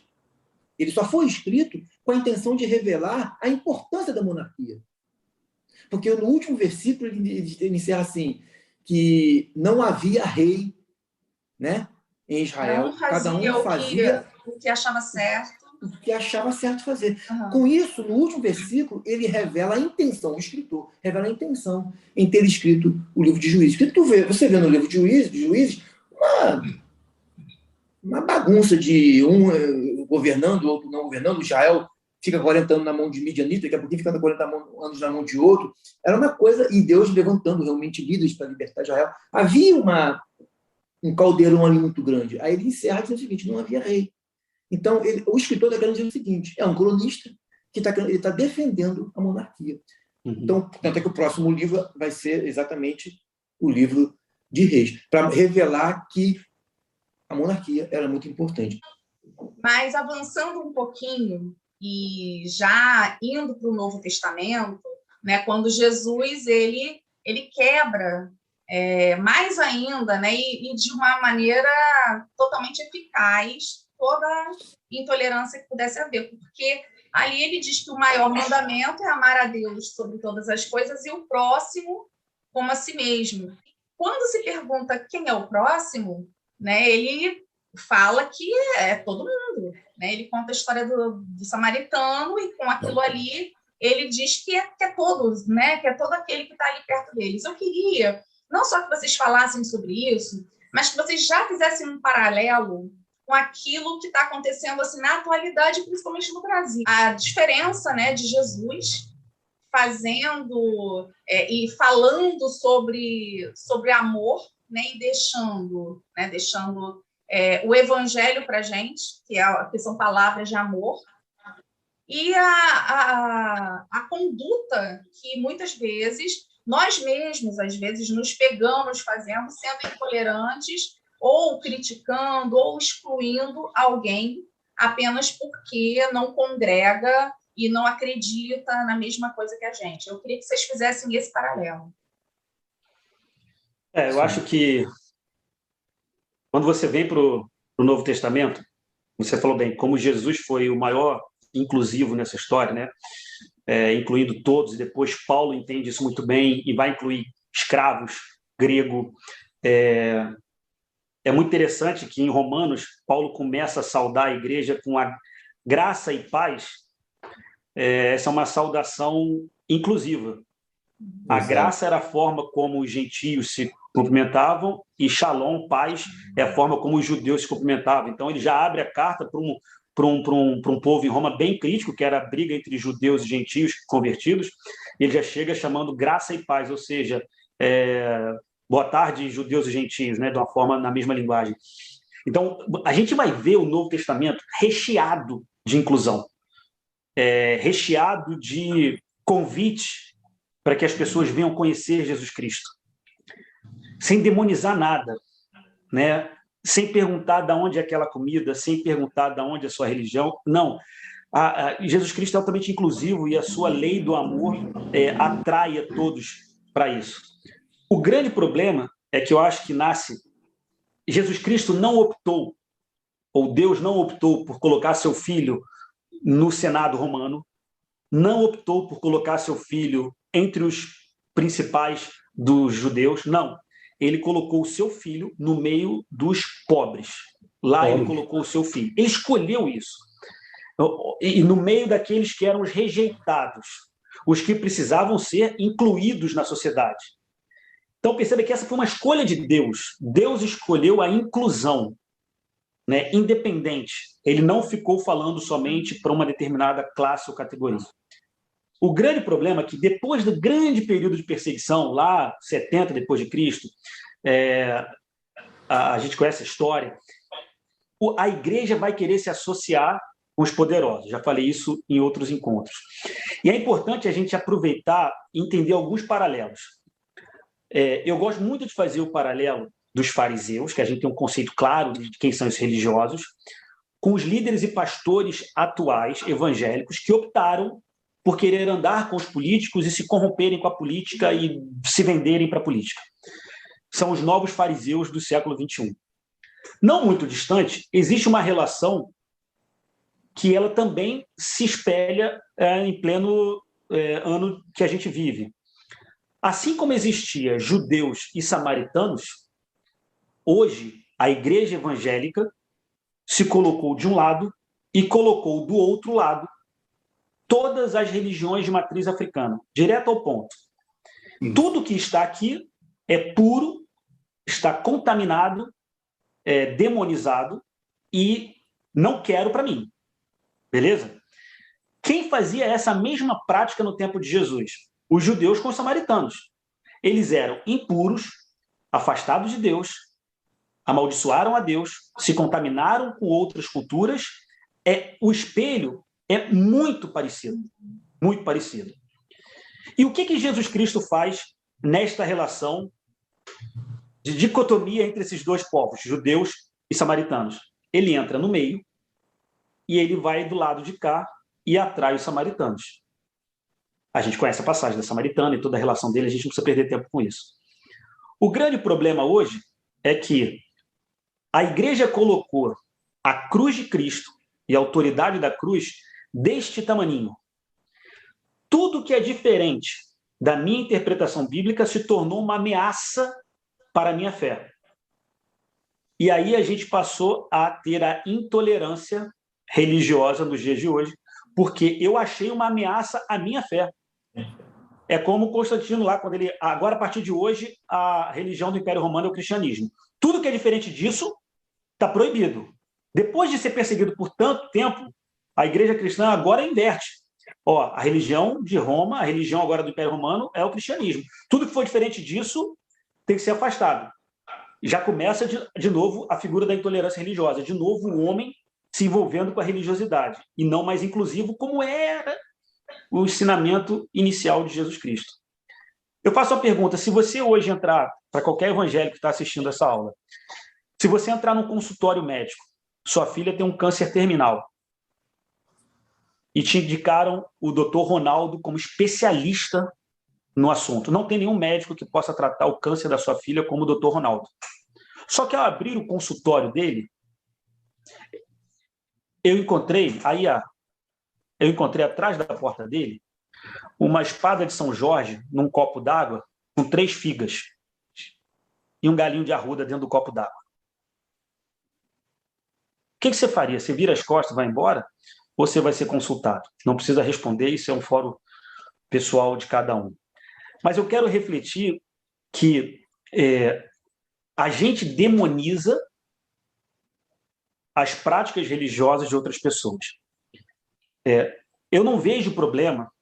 ele só foi escrito com a intenção de revelar a importância da monarquia. Porque no último versículo ele encerra assim, que não havia rei, né, em Israel. Cada um fazia o que achava certo. O que achava certo fazer. Uhum. Com isso, no último versículo, ele revela a intenção, o escritor revela a intenção em ter escrito o livro de Juízes. Porque você vê no livro de Juízes uma bagunça de um governando, o outro não governando. Israel fica 40 anos na mão de Midianita, daqui a pouquinho fica 40 anos na mão de outro. Era uma coisa, e Deus levantando realmente líderes para libertar Israel. Havia um caldeirão ali muito grande. Aí ele encerra dizendo o seguinte, não havia rei. Então, o escritor está querendo dizer o seguinte, é um cronista que está defendendo a monarquia. Uhum. Então, tanto é que o próximo livro vai ser exatamente o livro de Reis, para revelar que a monarquia era muito importante. Mas avançando um pouquinho e já indo para o Novo Testamento, né, quando Jesus ele quebra mais ainda, né, e de uma maneira totalmente eficaz toda intolerância que pudesse haver, porque ali ele diz que o maior mandamento é amar a Deus sobre todas as coisas e o próximo como a si mesmo. Quando se pergunta quem é o próximo, né, ele fala que é todo mundo, né? Ele conta a história do samaritano e com aquilo ali ele diz que é todos, né? Que é todo aquele que está ali perto deles. Eu queria não só que vocês falassem sobre isso, mas que vocês já fizessem um paralelo com aquilo que está acontecendo assim, na atualidade, principalmente no Brasil. A diferença, né, de Jesus fazendo e falando sobre amor, né, e deixando o evangelho para a gente, que são palavras de amor, e a conduta que muitas vezes nós mesmos, às vezes, nos pegamos fazendo, sendo intolerantes, ou criticando, ou excluindo alguém apenas porque não congrega e não acredita na mesma coisa que a gente. Eu queria que vocês fizessem esse paralelo. Eu acho que quando você vem para o Novo Testamento, você falou bem, como Jesus foi o maior inclusivo nessa história, né? Incluindo todos, e depois Paulo entende isso muito bem e vai incluir escravos, grego. É muito interessante que em Romanos, Paulo começa a saudar a igreja com a graça e paz. Essa é uma saudação inclusiva. A graça era a forma como os gentios se cumprimentavam e shalom, paz, é a forma como os judeus se cumprimentavam. Então, ele já abre a carta para um povo em Roma bem crítico, que era a briga entre judeus e gentios convertidos. Ele já chega chamando graça e paz, ou seja, boa tarde, judeus e gentios, né, de uma forma na mesma linguagem. Então, a gente vai ver o Novo Testamento recheado de inclusão, recheado de convite para que as pessoas venham conhecer Jesus Cristo, sem demonizar nada, né? Sem perguntar de onde é aquela comida, sem perguntar de onde é a sua religião. Não. Jesus Cristo é altamente inclusivo e a sua lei do amor atrai a todos para isso. O grande problema é que eu acho que Jesus Cristo não optou, ou Deus não optou por colocar seu filho no Senado romano, não optou por colocar seu filho entre os principais dos judeus, não. Ele colocou o seu filho no meio dos pobres. Lá ele colocou o seu filho. Ele escolheu isso. E no meio daqueles que eram os rejeitados, os que precisavam ser incluídos na sociedade. Então, perceba que essa foi uma escolha de Deus. Deus escolheu a inclusão, né, independente. Ele não ficou falando somente para uma determinada classe ou categoria. O grande problema é que depois do grande período de perseguição, lá 70 depois de Cristo, a gente conhece a história, a igreja vai querer se associar com os poderosos. Já falei isso em outros encontros. E é importante a gente aproveitar e entender alguns paralelos. Eu gosto muito de fazer o paralelo dos fariseus, que a gente tem um conceito claro de quem são os religiosos, com os líderes e pastores atuais evangélicos que optaram por querer andar com os políticos e se corromperem com a política e se venderem para a política. São os novos fariseus do século XXI. Não muito distante, existe uma relação que ela também se espelha em pleno ano que a gente vive. Assim como existia judeus e samaritanos, hoje a igreja evangélica se colocou de um lado e colocou do outro lado todas as religiões de matriz africana, direto ao ponto. Tudo que está aqui é puro, está contaminado, demonizado e não quero para mim. Beleza? Quem fazia essa mesma prática no tempo de Jesus? Os judeus com os samaritanos. Eles eram impuros, afastados de Deus, amaldiçoaram a Deus, se contaminaram com outras culturas. O espelho é muito parecido. Muito parecido. E o que Jesus Cristo faz nesta relação de dicotomia entre esses dois povos, judeus e samaritanos? Ele entra no meio e ele vai do lado de cá e atrai os samaritanos. A gente conhece a passagem da samaritana e toda a relação dele, a gente não precisa perder tempo com isso. O grande problema hoje é que a igreja colocou a cruz de Cristo e a autoridade da cruz deste tamaninho. Tudo que é diferente da minha interpretação bíblica se tornou uma ameaça para a minha fé. E aí a gente passou a ter a intolerância religiosa nos dias de hoje, porque eu achei uma ameaça à minha fé. É como Constantino lá, quando ele... Agora, a partir de hoje, a religião do Império Romano é o cristianismo. Tudo que é diferente disso está proibido. Depois de ser perseguido por tanto tempo, a igreja cristã agora inverte. A religião de Roma, a religião agora do Império Romano é o cristianismo. Tudo que for diferente disso tem que ser afastado. Já começa de novo a figura da intolerância religiosa. De novo o homem se envolvendo com a religiosidade e não mais inclusivo como era o ensinamento inicial de Jesus Cristo. Eu faço a pergunta, se você hoje entrar, para qualquer evangélico que está assistindo essa aula, se você entrar num consultório médico, sua filha tem um câncer terminal, e te indicaram o Dr. Ronaldo como especialista no assunto. Não tem nenhum médico que possa tratar o câncer da sua filha como o Dr. Ronaldo. Só que ao abrir o consultório dele, eu encontrei atrás da porta dele uma espada de São Jorge num copo d'água com 3 figas e um galinho de arruda dentro do copo d'água. O que você faria? Você vira as costas e vai embora? Ou você vai ser consultado? Não precisa responder, isso é um fórum pessoal de cada um. Mas eu quero refletir que a gente demoniza as práticas religiosas de outras pessoas. Eu não vejo problema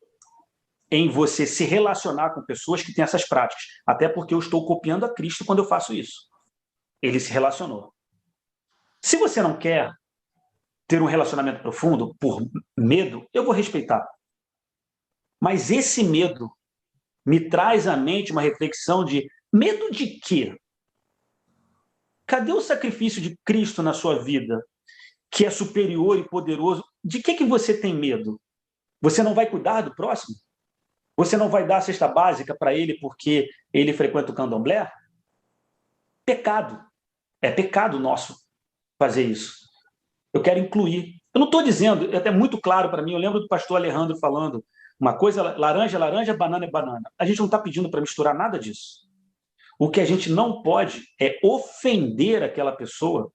em você se relacionar com pessoas que têm essas práticas, até porque eu estou copiando a Cristo quando eu faço isso. Ele se relacionou. Se você não quer ter um relacionamento profundo por medo, eu vou respeitar. Mas esse medo me traz à mente uma reflexão de medo de quê? Cadê o sacrifício de Cristo na sua vida, que é superior e poderoso de que você tem medo? Você não vai cuidar do próximo? Você não vai dar a cesta básica para ele porque ele frequenta o candomblé? Pecado. É pecado nosso fazer isso. Eu quero incluir. Eu não estou dizendo, é até muito claro para mim, eu lembro do pastor Alejandro falando uma coisa, laranja é laranja, banana é banana. A gente não está pedindo para misturar nada disso. O que a gente não pode é ofender aquela pessoa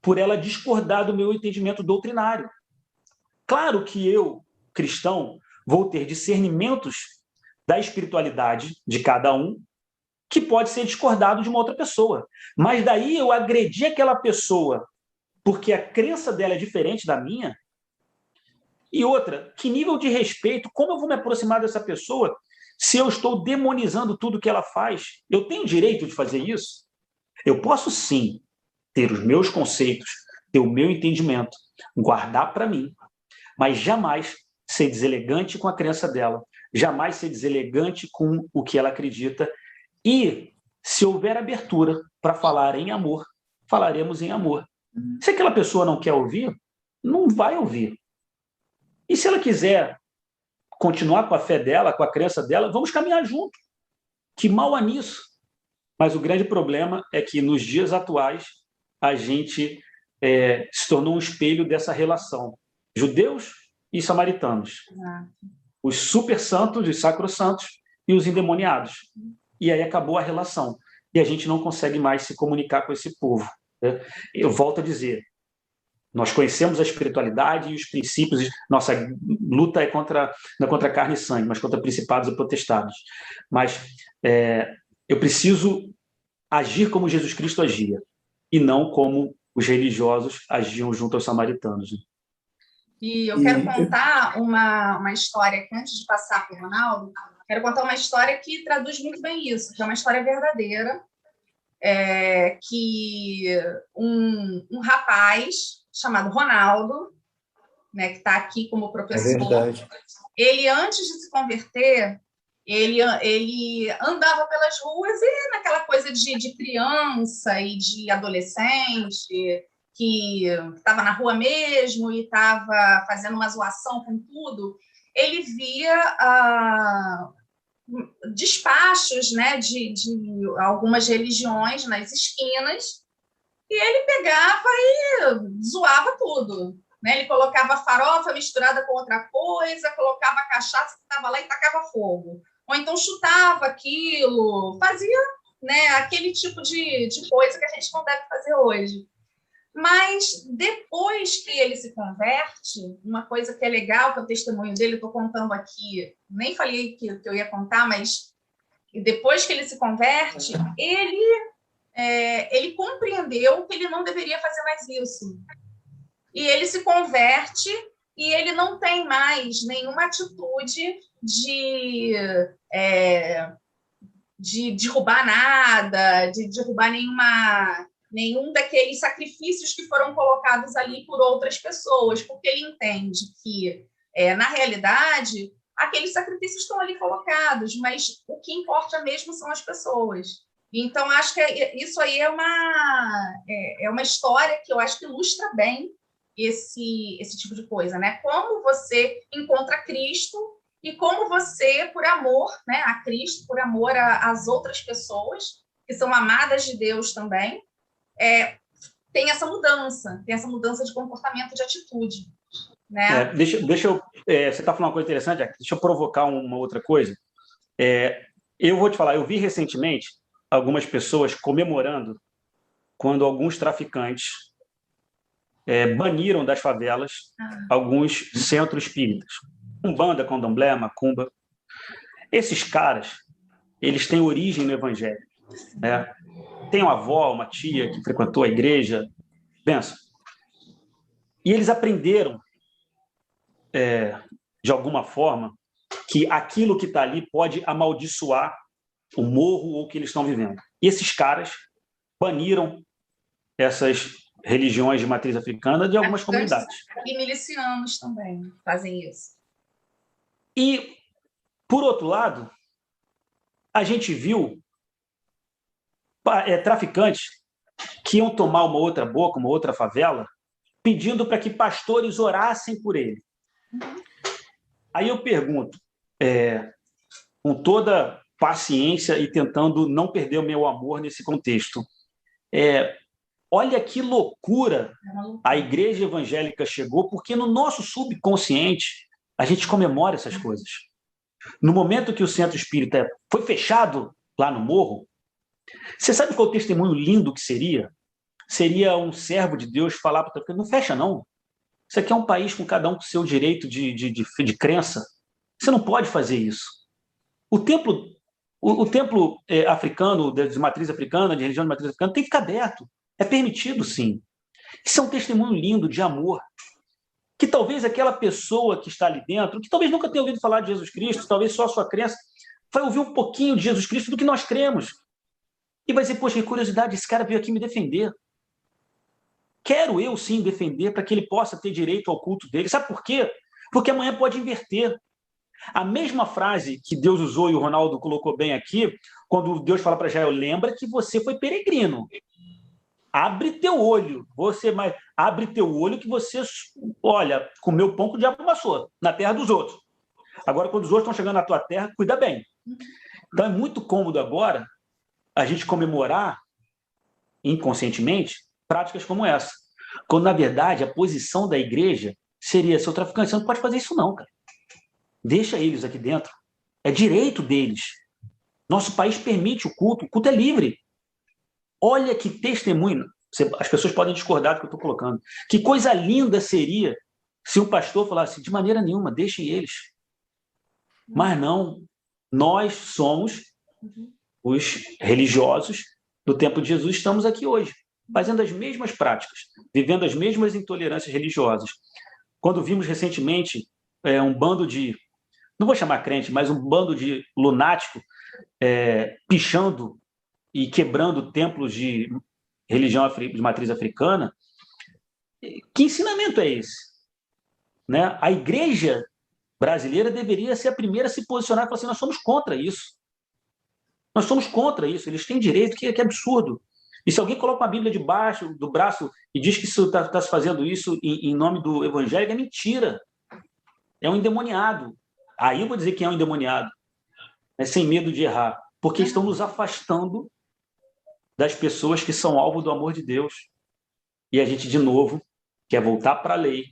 por ela discordar do meu entendimento doutrinário. Claro que eu, cristão, vou ter discernimentos da espiritualidade de cada um que pode ser discordado de uma outra pessoa. Mas daí eu agredi aquela pessoa porque a crença dela é diferente da minha. E outra, que nível de respeito, como eu vou me aproximar dessa pessoa se eu estou demonizando tudo que ela faz? Eu tenho direito de fazer isso? Eu posso sim ter os meus conceitos, ter o meu entendimento, guardar para mim, mas jamais ser deselegante com a crença dela, jamais ser deselegante com o que ela acredita. E, se houver abertura para falar em amor, falaremos em amor. Se aquela pessoa não quer ouvir, não vai ouvir. E se ela quiser continuar com a fé dela, com a crença dela, vamos caminhar junto. Que mal há nisso? Mas o grande problema é que, nos dias atuais, a gente se tornou um espelho dessa relação. Judeus e samaritanos. Os super santos, os sacrossantos e os endemoniados. E aí acabou a relação. E a gente não consegue mais se comunicar com esse povo. Eu volto a dizer, nós conhecemos a espiritualidade e os princípios, nossa luta não é contra carne e sangue, mas contra principados e potestades. Mas eu preciso agir como Jesus Cristo agia, e não como os religiosos agiam junto aos samaritanos. E eu quero contar uma história que, antes de passar para o Ronaldo, quero contar uma história que traduz muito bem isso, que é uma história verdadeira, que um rapaz chamado Ronaldo, né, que está aqui como professor, ele, antes de se converter, ele andava pelas ruas e naquela coisa de criança e de adolescente, que estava na rua mesmo e estava fazendo uma zoação com tudo, ele via despachos, né, de algumas religiões nas esquinas, e ele pegava e zoava tudo. Né? Ele colocava farofa misturada com outra coisa, colocava cachaça que estava lá e tacava fogo. Ou então chutava aquilo, fazia, né, aquele tipo de coisa que a gente não deve fazer hoje. Mas depois que ele se converte, uma coisa que é legal, que é o testemunho dele, estou contando aqui, nem falei que eu ia contar, mas depois que ele se converte, ele compreendeu que ele não deveria fazer mais isso. E ele se converte e ele não tem mais nenhuma atitude de derrubar nada, de derrubar nenhum daqueles sacrifícios que foram colocados ali por outras pessoas, porque ele entende que, na realidade, aqueles sacrifícios estão ali colocados, mas o que importa mesmo são as pessoas. Então, acho que isso aí é uma história que eu acho que ilustra bem esse tipo de coisa, né? Como você encontra Cristo e como você, por amor, né, a Cristo, por amor às outras pessoas, que são amadas de Deus também, tem essa mudança de comportamento, de atitude. Né? Deixa eu... você está falando uma coisa interessante, deixa eu provocar uma outra coisa. Eu vou te falar, eu vi recentemente algumas pessoas comemorando quando alguns traficantes baniram das favelas alguns centros espíritas. Umbanda, Candomblé, Macumba. Esses caras, eles têm origem no Evangelho. Né? Tem uma avó, uma tia que frequentou a igreja, pensa. E eles aprenderam, de alguma forma, que aquilo que está ali pode amaldiçoar o morro ou o que eles estão vivendo. E esses caras baniram essas religiões de matriz africana de algumas comunidades. E milicianos também fazem isso. E, por outro lado, a gente viu traficantes que iam tomar uma outra boca, uma outra favela, pedindo para que pastores orassem por ele. Aí eu pergunto, com toda paciência e tentando não perder o meu amor nesse contexto, olha que loucura a igreja evangélica chegou, porque no nosso subconsciente a gente comemora essas coisas. No momento que o centro espírita foi fechado lá no morro, você sabe qual o testemunho lindo que seria? Seria um servo de Deus falar para o não fecha não. Isso aqui é um país com cada um com seu direito de crença. Você não pode fazer isso. O templo africano, de matriz africana, de religião de matriz africana, tem que ficar aberto. É permitido, sim. Isso é um testemunho lindo de amor. Que talvez aquela pessoa que está ali dentro, que talvez nunca tenha ouvido falar de Jesus Cristo, talvez só a sua crença, vai ouvir um pouquinho de Jesus Cristo do que nós cremos. E vai dizer, poxa, que curiosidade, esse cara veio aqui me defender. Quero eu, sim, defender para que ele possa ter direito ao culto dele. Sabe por quê? Porque amanhã pode inverter. A mesma frase que Deus usou, e o Ronaldo colocou bem aqui, quando Deus fala para Israel, lembra que você foi peregrino. Abre teu olho. Abre teu olho que você, olha, comeu pão que o diabo amassou, na terra dos outros. Agora, quando os outros estão chegando na tua terra, cuida bem. Então, é muito cômodo agora a gente comemorar, inconscientemente, práticas como essa. Quando, na verdade, a posição da igreja seria, seu traficante, você não pode fazer isso não, cara. Deixa eles aqui dentro. É direito deles. Nosso país permite o culto é livre. Olha que testemunho. As pessoas podem discordar do que eu estou colocando. Que coisa linda seria se o pastor falasse, de maneira nenhuma, deixem eles. Mas não, nós somos os religiosos do tempo de Jesus, estamos aqui hoje, fazendo as mesmas práticas, vivendo as mesmas intolerâncias religiosas. Quando vimos recentemente um bando de, não vou chamar crente, mas um bando de lunático pichando e quebrando templos de religião de matriz africana, que ensinamento é esse? Né? A igreja brasileira deveria ser a primeira a se posicionar e falar assim, nós somos contra isso. Nós somos contra isso, eles têm direito, que absurdo. E se alguém coloca uma Bíblia debaixo do braço e diz que está se fazendo isso em nome do Evangelho, é mentira. É um endemoniado. Aí eu vou dizer que é um endemoniado, sem medo de errar, porque estão nos afastando das pessoas que são alvo do amor de Deus. E a gente, de novo, quer voltar para a lei,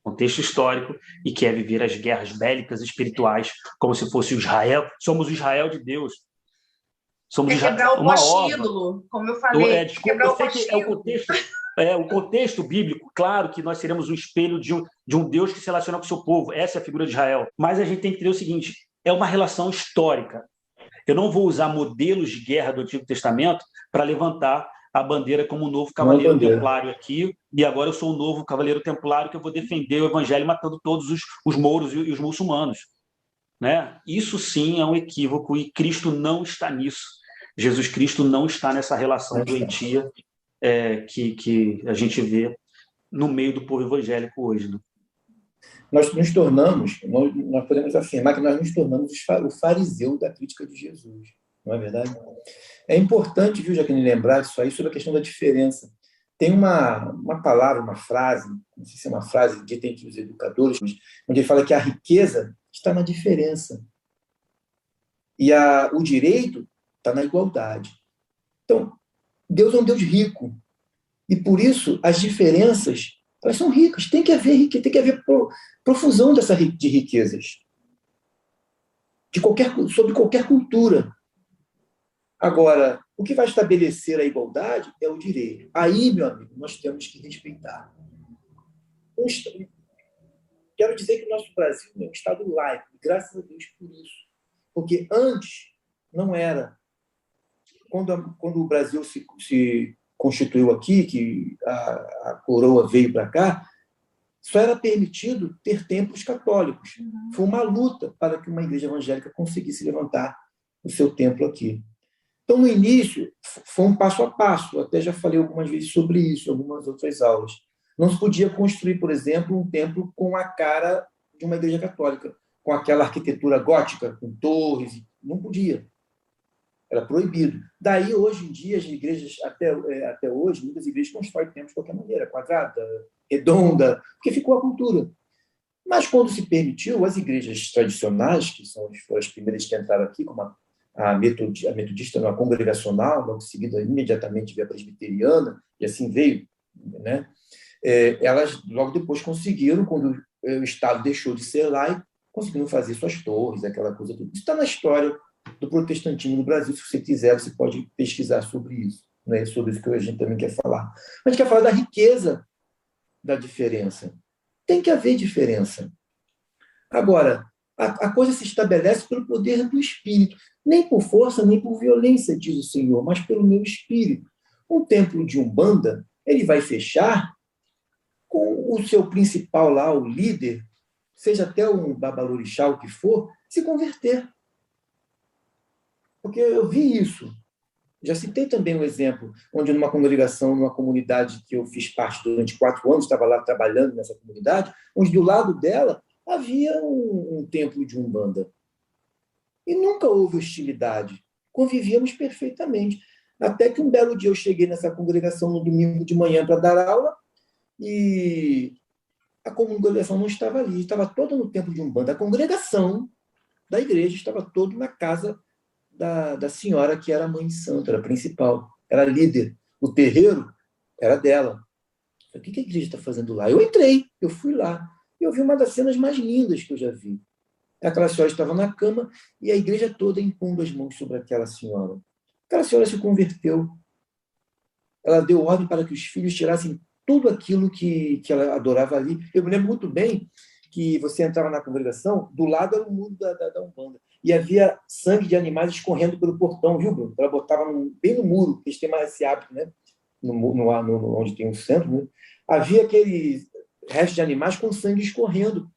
contexto histórico, e quer viver as guerras bélicas espirituais como se fosse o Israel. Somos o Israel de Deus. Somos quebrar o postídulo, como eu falei. Desculpa, eu sei que o contexto bíblico, claro que nós seremos um espelho de um Deus que se relaciona com o seu povo. Essa é a figura de Israel. Mas a gente tem que entender o seguinte, é uma relação histórica. Eu não vou usar modelos de guerra do Antigo Testamento para levantar a bandeira como um novo cavaleiro templário aqui, e agora eu sou um novo cavaleiro templário que eu vou defender o evangelho matando todos os mouros e os muçulmanos. Né? Isso sim é um equívoco e Cristo não está nisso. Jesus Cristo não está nessa relação doentia que a gente vê no meio do povo evangélico hoje. Né? Nós podemos afirmar que nós nos tornamos o fariseu da crítica de Jesus, não é verdade? É importante, viu, Jaqueline, lembrar disso aí sobre a questão da diferença. Tem uma palavra, uma frase, não sei se é uma frase dita entre os educadores, onde ele fala que a riqueza está na diferença. E o direito está na igualdade. Então, Deus é um Deus rico. E, por isso, as diferenças elas são ricas. Tem que haver profusão de riquezas. Sobre qualquer cultura. Agora, o que vai estabelecer a igualdade é o direito. Aí, meu amigo, nós temos que respeitar. Quero dizer que o nosso Brasil é um Estado laico, e graças a Deus por isso. Porque antes não era. Quando o Brasil se constituiu aqui, que a coroa veio para cá, só era permitido ter templos católicos. Foi uma luta para que uma igreja evangélica conseguisse levantar o seu templo aqui. Então, no início, foi um passo a passo. Até já falei algumas vezes sobre isso, em algumas outras aulas. Não se podia construir, por exemplo, um templo com a cara de uma igreja católica, com aquela arquitetura gótica, com torres. Não podia. Era proibido. Daí, hoje em dia, as igrejas, até hoje, muitas igrejas constroem templos de qualquer maneira, quadrada, redonda, porque ficou a cultura. Mas quando se permitiu, as igrejas tradicionais, que foram as primeiras que entraram aqui, como a metodista, a congregacional, logo em seguida, imediatamente veio a presbiteriana, e assim veio, né? Elas logo depois conseguiram, quando o Estado deixou de ser laico, conseguiram fazer suas torres, aquela coisa toda. Isso está na história do protestantismo no Brasil. Se você quiser, você pode pesquisar sobre isso. Não é sobre isso que a gente também quer falar. Mas a gente quer falar da riqueza da diferença. Tem que haver diferença. Agora, a coisa se estabelece pelo poder do Espírito. Nem por força, nem por violência, diz o Senhor, mas pelo meu Espírito. Um templo de Umbanda, ele vai fechar com o seu principal lá, o líder, seja até um babalorixá, o que for, se converter. Porque eu vi isso. Já citei também um exemplo, onde numa congregação, numa comunidade que eu fiz parte durante 4 anos, estava lá trabalhando nessa comunidade, onde do lado dela havia um templo de Umbanda. E nunca houve hostilidade. Convivíamos perfeitamente. Até que um belo dia eu cheguei nessa congregação no domingo de manhã para dar aula e a congregação não estava ali, estava toda no templo de Umbanda. A congregação da igreja estava toda na casa da senhora que era a mãe santa, era a principal, era a líder. O terreiro era dela. O que a igreja está fazendo lá? Eu entrei, eu fui lá. E eu vi uma das cenas mais lindas que eu já vi. Aquela senhora estava na cama e a igreja toda impondo as mãos sobre aquela senhora. Aquela senhora se converteu. Ela deu ordem para que os filhos tirassem tudo aquilo que ela adorava ali. Eu me lembro muito bem que você entrava na congregação, do lado era o muro da Umbanda. E havia sangue de animais escorrendo pelo portão, viu, Bruno? Ela botava bem no muro, eles têm mais esse hábito, né? Onde tem um centro, né? Havia aqueles restos de animais com sangue escorrendo.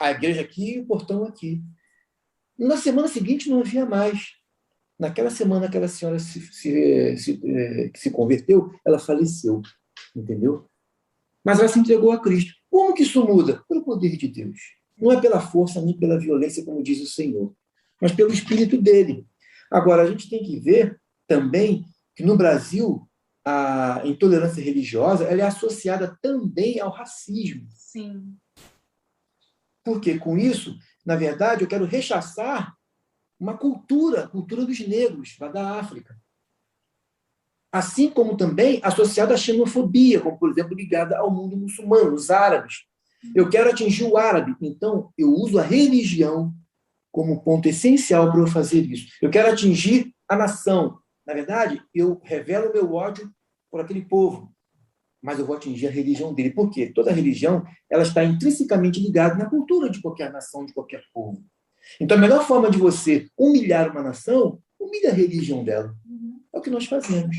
A igreja aqui e o portão aqui. Na semana seguinte não havia mais. Naquela semana, aquela senhora que se converteu, ela faleceu, entendeu? Mas ela se entregou a Cristo. Como que isso muda? Pelo poder de Deus. Não é pela força nem pela violência, como diz o Senhor, mas pelo Espírito dele. Agora, a gente tem que ver também que no Brasil a intolerância religiosa ela é associada também ao racismo. Sim. Porque com isso, na verdade, eu quero rechaçar uma cultura, a cultura dos negros, lá da África. Assim como também associada à xenofobia, como, por exemplo, ligada ao mundo muçulmano, os árabes. Eu quero atingir o árabe, então eu uso a religião como ponto essencial para eu fazer isso. Eu quero atingir a nação. Na verdade, eu revelo o meu ódio por aquele povo, mas eu vou atingir a religião dele. Por quê? Toda religião ela está intrinsecamente ligada na cultura de qualquer nação, de qualquer povo. Então, a melhor forma de você humilhar uma nação, humilha a religião dela. É o que nós fazemos.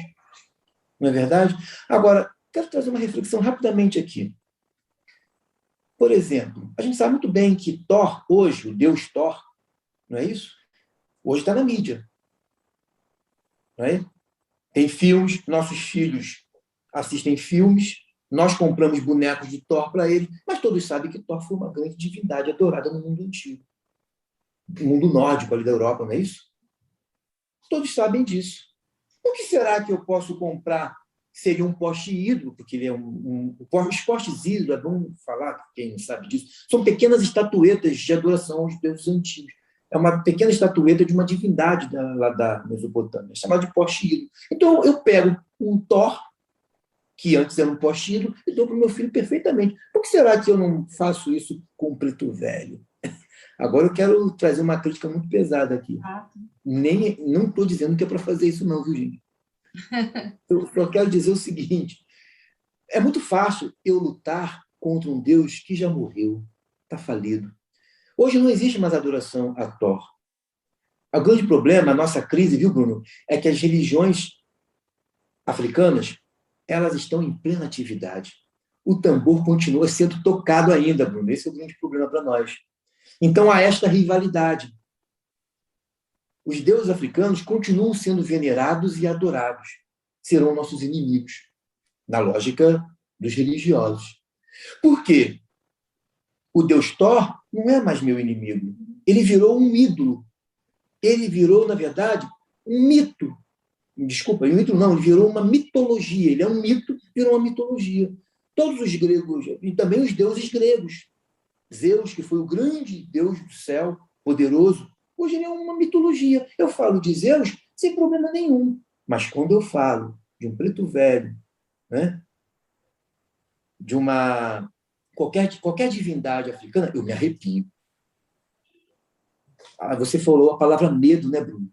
Não é verdade? Agora, quero trazer uma reflexão rapidamente aqui. Por exemplo, a gente sabe muito bem que Thor, hoje, o deus Thor, não é isso? Hoje está na mídia. Não é? Tem filmes, nossos filhos assistem filmes, nós compramos bonecos de Thor para eles, mas todos sabem que Thor foi uma grande divindade adorada no mundo antigo. No mundo nórdico, ali da Europa, não é isso? Todos sabem disso. O que será que eu posso comprar? Seria um poste hídrico, porque ele é os postes hídricos, é bom falar, quem não sabe disso, são pequenas estatuetas de adoração aos deuses antigos. É uma pequena estatueta de uma divindade lá da Mesopotâmia, chamada de poste hídrico. Então, eu pego um Thor, que antes era um poste hídrico, e dou para o meu filho perfeitamente. Por que será que eu não faço isso com um preto velho? Agora eu quero trazer uma crítica muito pesada aqui. Não estou dizendo que é para fazer isso não, viu, gente? Eu só quero dizer o seguinte, é muito fácil eu lutar contra um Deus que já morreu, está falido. Hoje não existe mais adoração a Thor. O grande problema, a nossa crise, viu, Bruno, é que as religiões africanas, elas estão em plena atividade. O tambor continua sendo tocado ainda, Bruno. Esse é o grande problema para nós. Então, há esta rivalidade. Os deuses africanos continuam sendo venerados e adorados. Serão nossos inimigos, na lógica dos religiosos. Por quê? O deus Thor não é mais meu inimigo. Ele virou um ídolo. Ele virou, na verdade, um mito. Desculpa, um mito não, ele virou uma mitologia. Ele é um mito, virou uma mitologia. Todos os gregos, e também os deuses gregos. Zeus, que foi o grande deus do céu, poderoso, hoje ele é uma mitologia. Eu falo de Zeus sem problema nenhum. Mas quando eu falo de um preto velho, né, de uma qualquer divindade africana, eu me arrepio. Você falou a palavra medo, né, Bruno?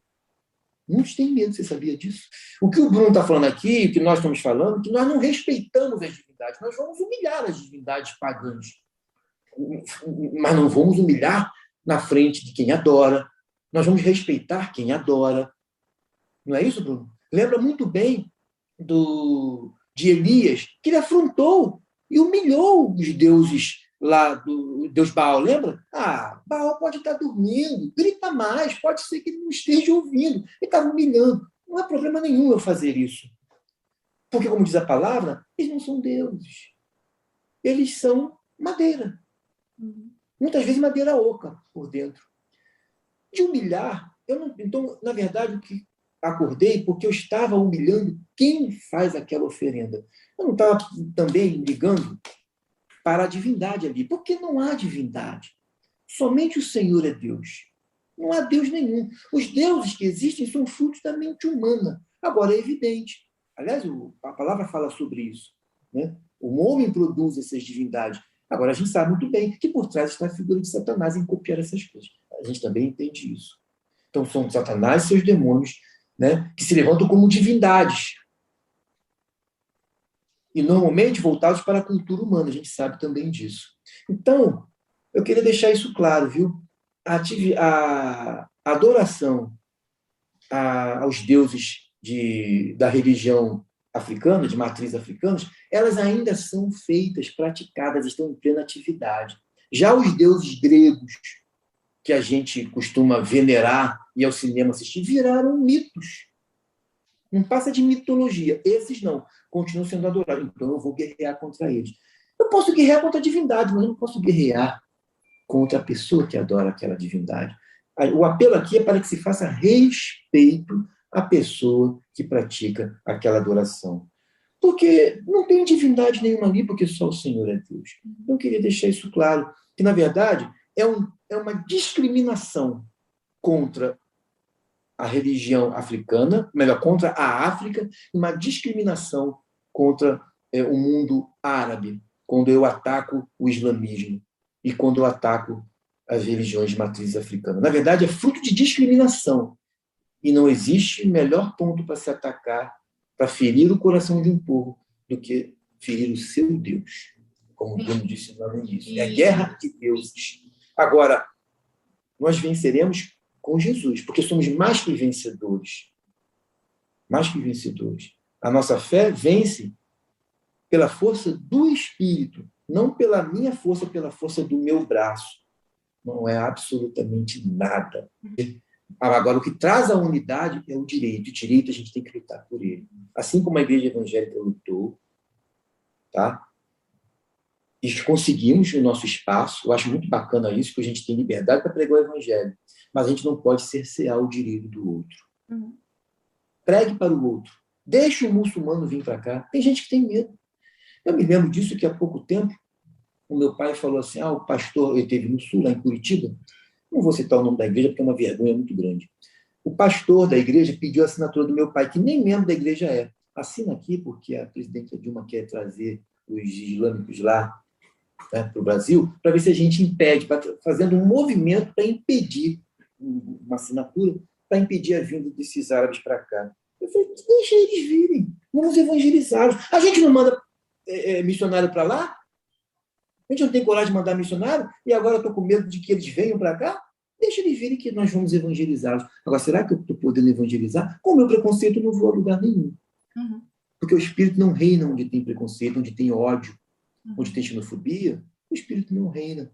Muitos têm medo, você sabia disso? O que o Bruno está falando aqui, o que nós estamos falando, é que nós não respeitamos as divindades, nós vamos humilhar as divindades pagãs. Mas não vamos humilhar na frente de quem adora, nós vamos respeitar quem adora. Não é isso, Bruno? Lembra muito bem de Elias, que ele afrontou e humilhou os deuses lá do Deus Baal, lembra? Baal pode estar dormindo, grita mais, pode ser que ele não esteja ouvindo. Ele estava humilhando. Não há problema nenhum eu fazer isso. Porque, como diz a palavra, eles não são deuses. Eles são madeira. Muitas vezes madeira oca por dentro. De humilhar, então, na verdade, o que acordei porque eu estava humilhando quem faz aquela oferenda. Eu não estava também ligando para a divindade ali, porque não há divindade. Somente o Senhor é Deus. Não há Deus nenhum. Os deuses que existem são frutos da mente humana. Agora, é evidente. Aliás, a palavra fala sobre isso, né? O homem produz essas divindades. Agora, a gente sabe muito bem que por trás está a figura de Satanás em copiar essas coisas. A gente também entende isso. Então, são Satanás e seus demônios, né, que se levantam como divindades. E, normalmente, voltados para a cultura humana. A gente sabe também disso. Então, eu queria deixar isso claro, viu? A adoração aos deuses da religião africana, de matriz africana, elas ainda são feitas, praticadas, estão em plena atividade. Já os deuses gregos, que a gente costuma venerar e ao cinema assistir, viraram mitos. Não passa de mitologia. Esses não. Continuam sendo adorados. Então eu vou guerrear contra eles. Eu posso guerrear contra a divindade, mas eu não posso guerrear contra a pessoa que adora aquela divindade. O apelo aqui é para que se faça respeito à pessoa que pratica aquela adoração. Porque não tem divindade nenhuma ali, porque só o Senhor é Deus. Eu queria deixar isso claro, que, na verdade, é uma discriminação contra a religião africana, melhor, contra a África, uma discriminação contra o mundo árabe, quando eu ataco o islamismo e quando eu ataco as religiões de matriz africana. Na verdade, é fruto de discriminação. E não existe melhor ponto para se atacar, para ferir o coração de um povo, do que ferir o seu Deus. Como o Bruno disse lá no início. É a guerra de deuses. Agora, nós venceremos com Jesus, porque somos mais que vencedores. Mais que vencedores. A nossa fé vence pela força do Espírito, não pela minha força, pela força do meu braço. Não é absolutamente nada. Agora, o que traz a unidade é o direito. O direito a gente tem que lutar por ele. Assim como a igreja evangélica lutou, tá? E conseguimos o nosso espaço. Eu acho muito bacana isso, que a gente tem liberdade para pregar o evangelho. Mas a gente não pode cercear o direito do outro. Pregue para o outro. Deixe o muçulmano vir para cá. Tem gente que tem medo. Eu me lembro disso que há pouco tempo o meu pai falou assim, o pastor, ele esteve no sul, lá em Curitiba, não vou citar o nome da igreja porque é uma vergonha muito grande. O pastor da igreja pediu a assinatura do meu pai, que nem membro da igreja é. Assina aqui porque a presidente Dilma quer trazer os islâmicos lá, né, para o Brasil, para ver se a gente impede, fazendo um movimento para impedir, uma assinatura, para impedir a vinda desses árabes para cá. Eu falei, deixa eles virem, vamos evangelizá-los. A gente não manda missionário para lá? A gente não tem coragem de mandar missionário e agora estou com medo de que eles venham para cá? Deixa eles virem que nós vamos evangelizá-los. Agora, será que eu estou podendo evangelizar? Com o meu preconceito, eu não vou a lugar nenhum. Porque o Espírito não reina onde tem preconceito, onde tem ódio, onde tem xenofobia. O Espírito não reina.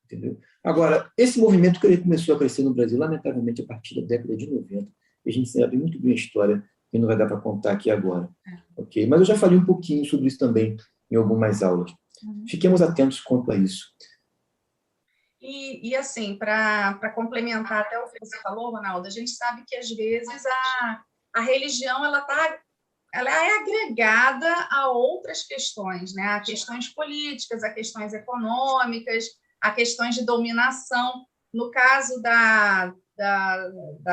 Entendeu? Agora, esse movimento que começou a crescer no Brasil, lamentavelmente, a partir da década de 90, a gente sabe muito bem a história, que não vai dar para contar aqui agora. Okay? Mas eu já falei um pouquinho sobre isso também em algumas aulas. Fiquemos atentos quanto a isso. E assim, para complementar até o que você falou, Ronaldo, a gente sabe que, às vezes, a religião ela está ela é agregada a outras questões, né? A questões políticas, a questões econômicas, a questões de dominação. No caso da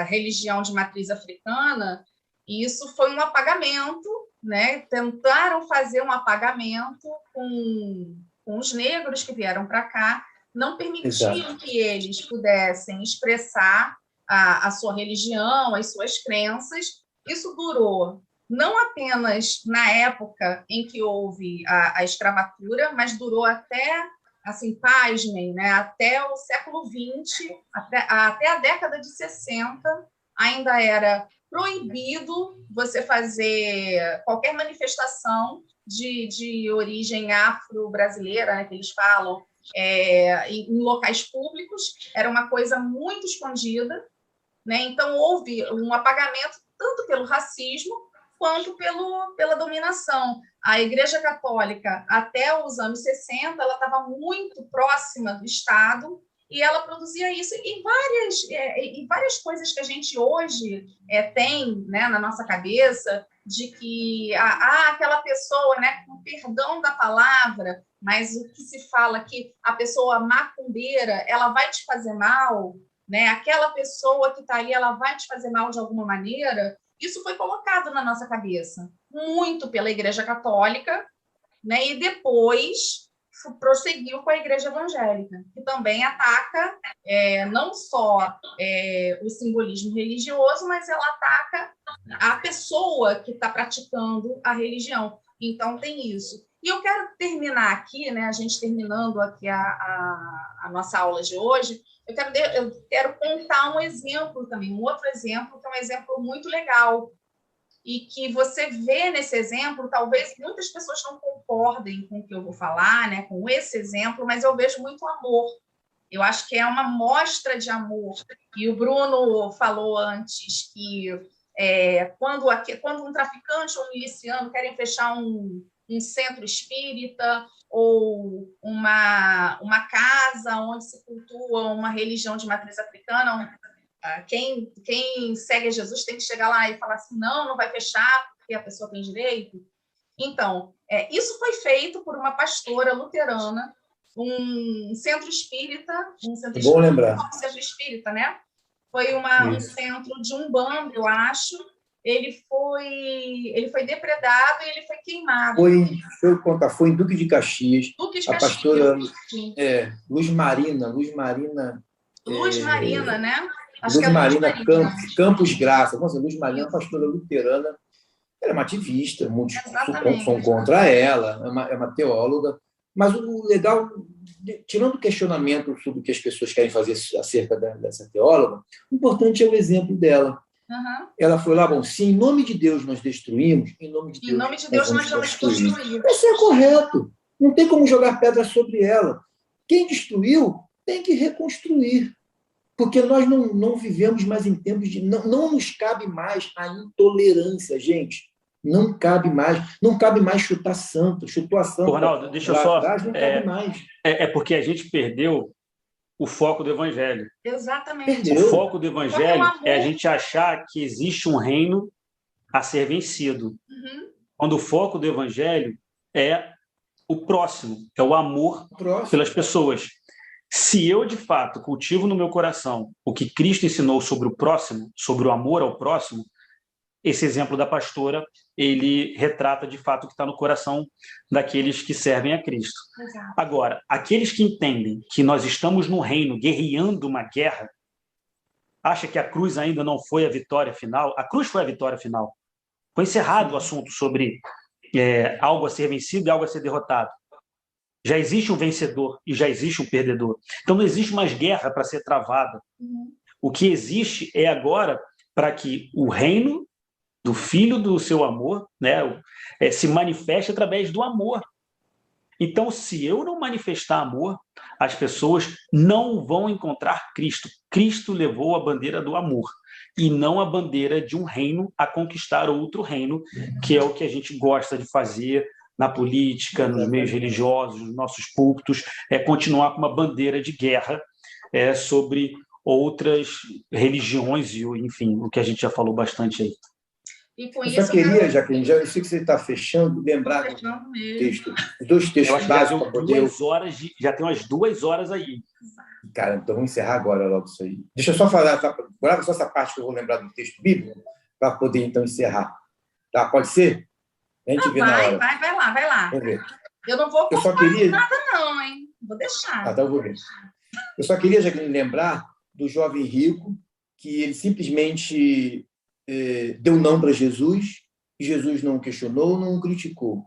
religião de matriz africana, isso foi um apagamento, né? Tentaram fazer um apagamento com os negros que vieram para cá, não permitiam Exato. que eles pudessem expressar a sua religião, as suas crenças. Isso durou não apenas na época em que houve a escravatura, mas durou até, assim, pasmem, né? Até o século XX, até a década de 60, ainda era proibido você fazer qualquer manifestação de origem afro-brasileira, né, que eles falam, em locais públicos. Era uma coisa muito escondida, né? Então, houve um apagamento tanto pelo racismo quanto pela dominação. A Igreja Católica, até os anos 60, ela estava muito próxima do Estado e ela produzia isso. E várias coisas que a gente hoje tem, né, na nossa cabeça, de que aquela pessoa, né, com perdão da palavra, mas o que se fala que a pessoa macumbeira, ela vai te fazer mal, né? Aquela pessoa que está ali, ela vai te fazer mal de alguma maneira. Isso foi colocado na nossa cabeça, muito pela Igreja Católica, né? E depois prosseguiu com a Igreja Evangélica, que também ataca não só o simbolismo religioso, mas ela ataca a pessoa que está praticando a religião. Então, tem isso. E eu quero terminar aqui, né, a gente terminando aqui a nossa aula de hoje, eu quero contar um exemplo também, um outro exemplo, que é um exemplo muito legal, e que você vê nesse exemplo, talvez muitas pessoas não concordem com o que eu vou falar, né, com esse exemplo, mas eu vejo muito amor. Eu acho que é uma mostra de amor. E o Bruno falou antes que quando um traficante ou um miliciano querem fechar um centro espírita ou uma casa onde se cultua uma religião de matriz africana, quem segue a Jesus tem que chegar lá e falar assim, não vai fechar, porque a pessoa tem direito. Então, isso foi feito por uma pastora luterana, um centro espírita, Bom lembrar. Um centro espírita, né? Foi um centro de Umbanda, eu acho. Ele foi depredado e ele foi queimado. Foi em Duque de Caxias. A pastora Luz Marina, né? Acho Luz Marina Campos Graça. Nossa, Luz Marina, pastora luterana, ela é uma ativista, muitos são contra ela, é uma teóloga. Mas o legal, tirando o questionamento sobre o que as pessoas querem fazer acerca dessa teóloga, o importante é o exemplo dela. Uhum. Ela foi lá, se em nome de Deus nós destruímos, em nome de Deus nós vamos construir. Isso é correto. Não tem como jogar pedra sobre ela. Quem destruiu tem que reconstruir. Porque nós não vivemos mais em tempos de... Não nos cabe mais a intolerância, gente. Não cabe mais chutar santo. Chutou a santa. Ronaldo, deixa eu só... Atrás, não cabe mais. Porque a gente perdeu o foco do evangelho. Exatamente. O foco do evangelho é a gente achar que existe um reino a ser vencido. Uhum. Quando o foco do evangelho é o próximo, é o amor pelas pessoas. Se eu, de fato, cultivo no meu coração o que Cristo ensinou sobre o próximo, sobre o amor ao próximo, esse exemplo da pastora, ele retrata, de fato, o que está no coração daqueles que servem a Cristo. Exato. Agora, aqueles que entendem que nós estamos no reino, guerreando uma guerra, acha que a cruz ainda não foi a vitória final? A cruz foi a vitória final. Foi encerrado o assunto sobre algo a ser vencido e algo a ser derrotado. Já existe um vencedor e já existe um perdedor. Então, não existe mais guerra para ser travada. Uhum. O que existe é agora para que o reino do Filho do seu amor, né, se manifeste através do amor. Então, se eu não manifestar amor, as pessoas não vão encontrar Cristo. Cristo levou a bandeira do amor e não a bandeira de um reino a conquistar outro reino, que é o que a gente gosta de fazer na política, nos meios religiosos, nos nossos púlpitos, continuar com uma bandeira de guerra sobre outras religiões e, enfim, o que a gente já falou bastante aí. E com Eu isso só queria, Jaqueline, já eu sei que você está fechando, lembrar do texto, os dois Eu textos acho que já básicos tem para poder. 2 horas, já tem umas 2 horas aí. Cara, então vamos encerrar agora logo isso aí. Deixa eu só falar, grava só essa parte que eu vou lembrar do texto bíblico, para poder então encerrar. Tá? Pode ser? A gente vê na hora. Vai lá. Vamos ver. Eu não vou Eu só cortar queria. nada, não, hein? Vou deixar. Ah, então eu vou ver. Eu só queria, Jaqueline, lembrar do jovem rico, que ele simplesmente deu não para Jesus, e Jesus não o questionou, não o criticou.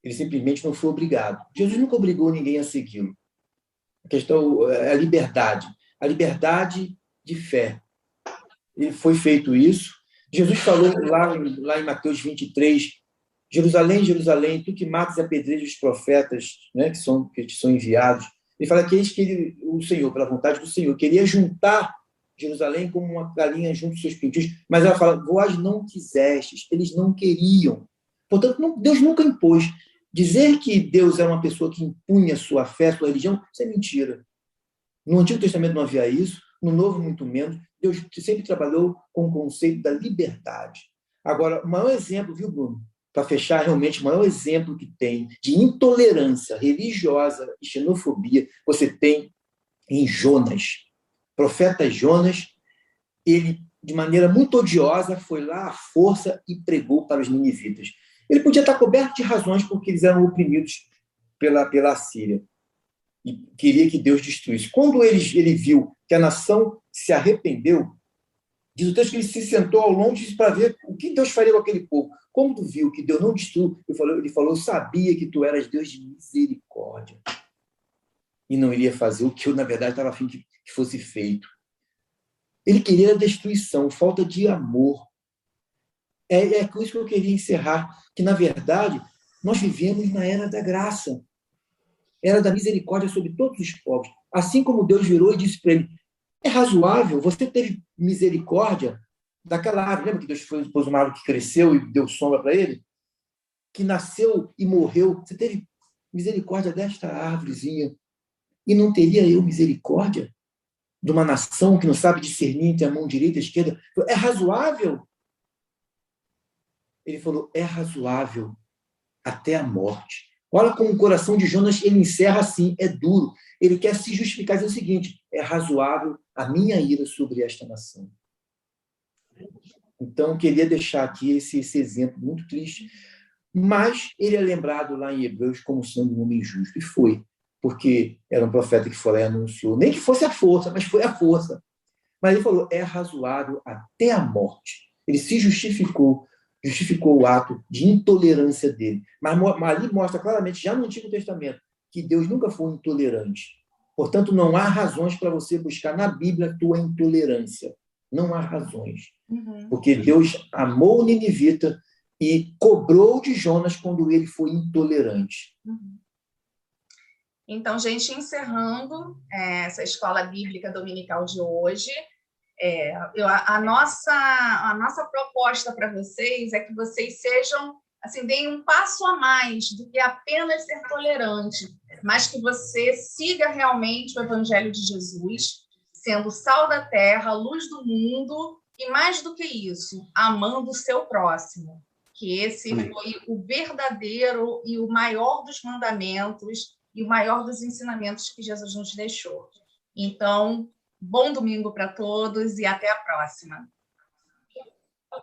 Ele simplesmente não foi obrigado. Jesus nunca obrigou ninguém a segui-lo. A questão é a liberdade de fé. E foi feito isso. Jesus falou lá em Mateus 23, Jerusalém, Jerusalém, tu que matas e apedrejas os profetas, né, que te são enviados. Ele fala que eis que o Senhor, pela vontade do Senhor, queria juntar Jerusalém como uma galinha junto aos seus pintinhos, mas ela fala, vós não quisestes, eles não queriam. Portanto, Deus nunca impôs. Dizer que Deus era uma pessoa que impunha sua fé, sua religião, isso é mentira. No Antigo Testamento não havia isso, no Novo muito menos. Deus sempre trabalhou com o conceito da liberdade. Agora, o maior exemplo, viu, Bruno? Para fechar, realmente, o maior exemplo que tem de intolerância religiosa e xenofobia, você tem em Jonas. O profeta Jonas, ele, de maneira muito odiosa, foi lá à força e pregou para os ninivitas. Ele podia estar coberto de razões porque eles eram oprimidos pela Síria e queria que Deus destruísse. Quando ele viu que a nação se arrependeu, diz o texto que ele se sentou ao longe para ver o que Deus faria com aquele povo. Como tu viu que Deus não destruiu, ele falou, eu sabia que tu eras Deus de misericórdia e não iria fazer o que eu, na verdade, estava a fim que fosse feito. Ele queria a destruição, falta de amor. É com isso que eu queria encerrar, que, na verdade, nós vivemos na era da graça, era da misericórdia sobre todos os povos. Assim como Deus virou e disse para ele, é razoável, você teve misericórdia daquela árvore, lembra que Deus pôs uma árvore que cresceu e deu sombra para ele? Que nasceu e morreu, você teve misericórdia desta árvorezinha, e não teria eu misericórdia de uma nação que não sabe discernir entre a mão direita e a esquerda? É razoável? Ele falou, é razoável até a morte. Olha como o coração de Jonas, ele encerra assim, é duro. Ele quer se justificar, dizer o seguinte, é razoável a minha ira sobre esta nação. Então, eu queria deixar aqui esse exemplo muito triste, mas ele é lembrado lá em Hebreus como sendo um homem justo, e foi, porque era um profeta que foi lá e anunciou, nem que fosse a força, mas foi a força. Mas ele falou, é razoável até a morte. Ele se justificou o ato de intolerância dele. Mas ali mostra claramente, já no Antigo Testamento, que Deus nunca foi intolerante. Portanto, não há razões para você buscar na Bíblia a tua intolerância. Não há razões. Porque Deus amou o ninivita e cobrou de Jonas quando ele foi intolerante. Então, gente, encerrando essa escola bíblica dominical de hoje, a nossa proposta para vocês é que vocês sejam, assim, deem um passo a mais do que apenas ser tolerante, mas que você siga realmente o Evangelho de Jesus, sendo sal da terra, luz do mundo, e mais do que isso, amando o seu próximo, que esse foi o verdadeiro e o maior dos mandamentos e o maior dos ensinamentos que Jesus nos deixou. Então, bom domingo para todos e até a próxima.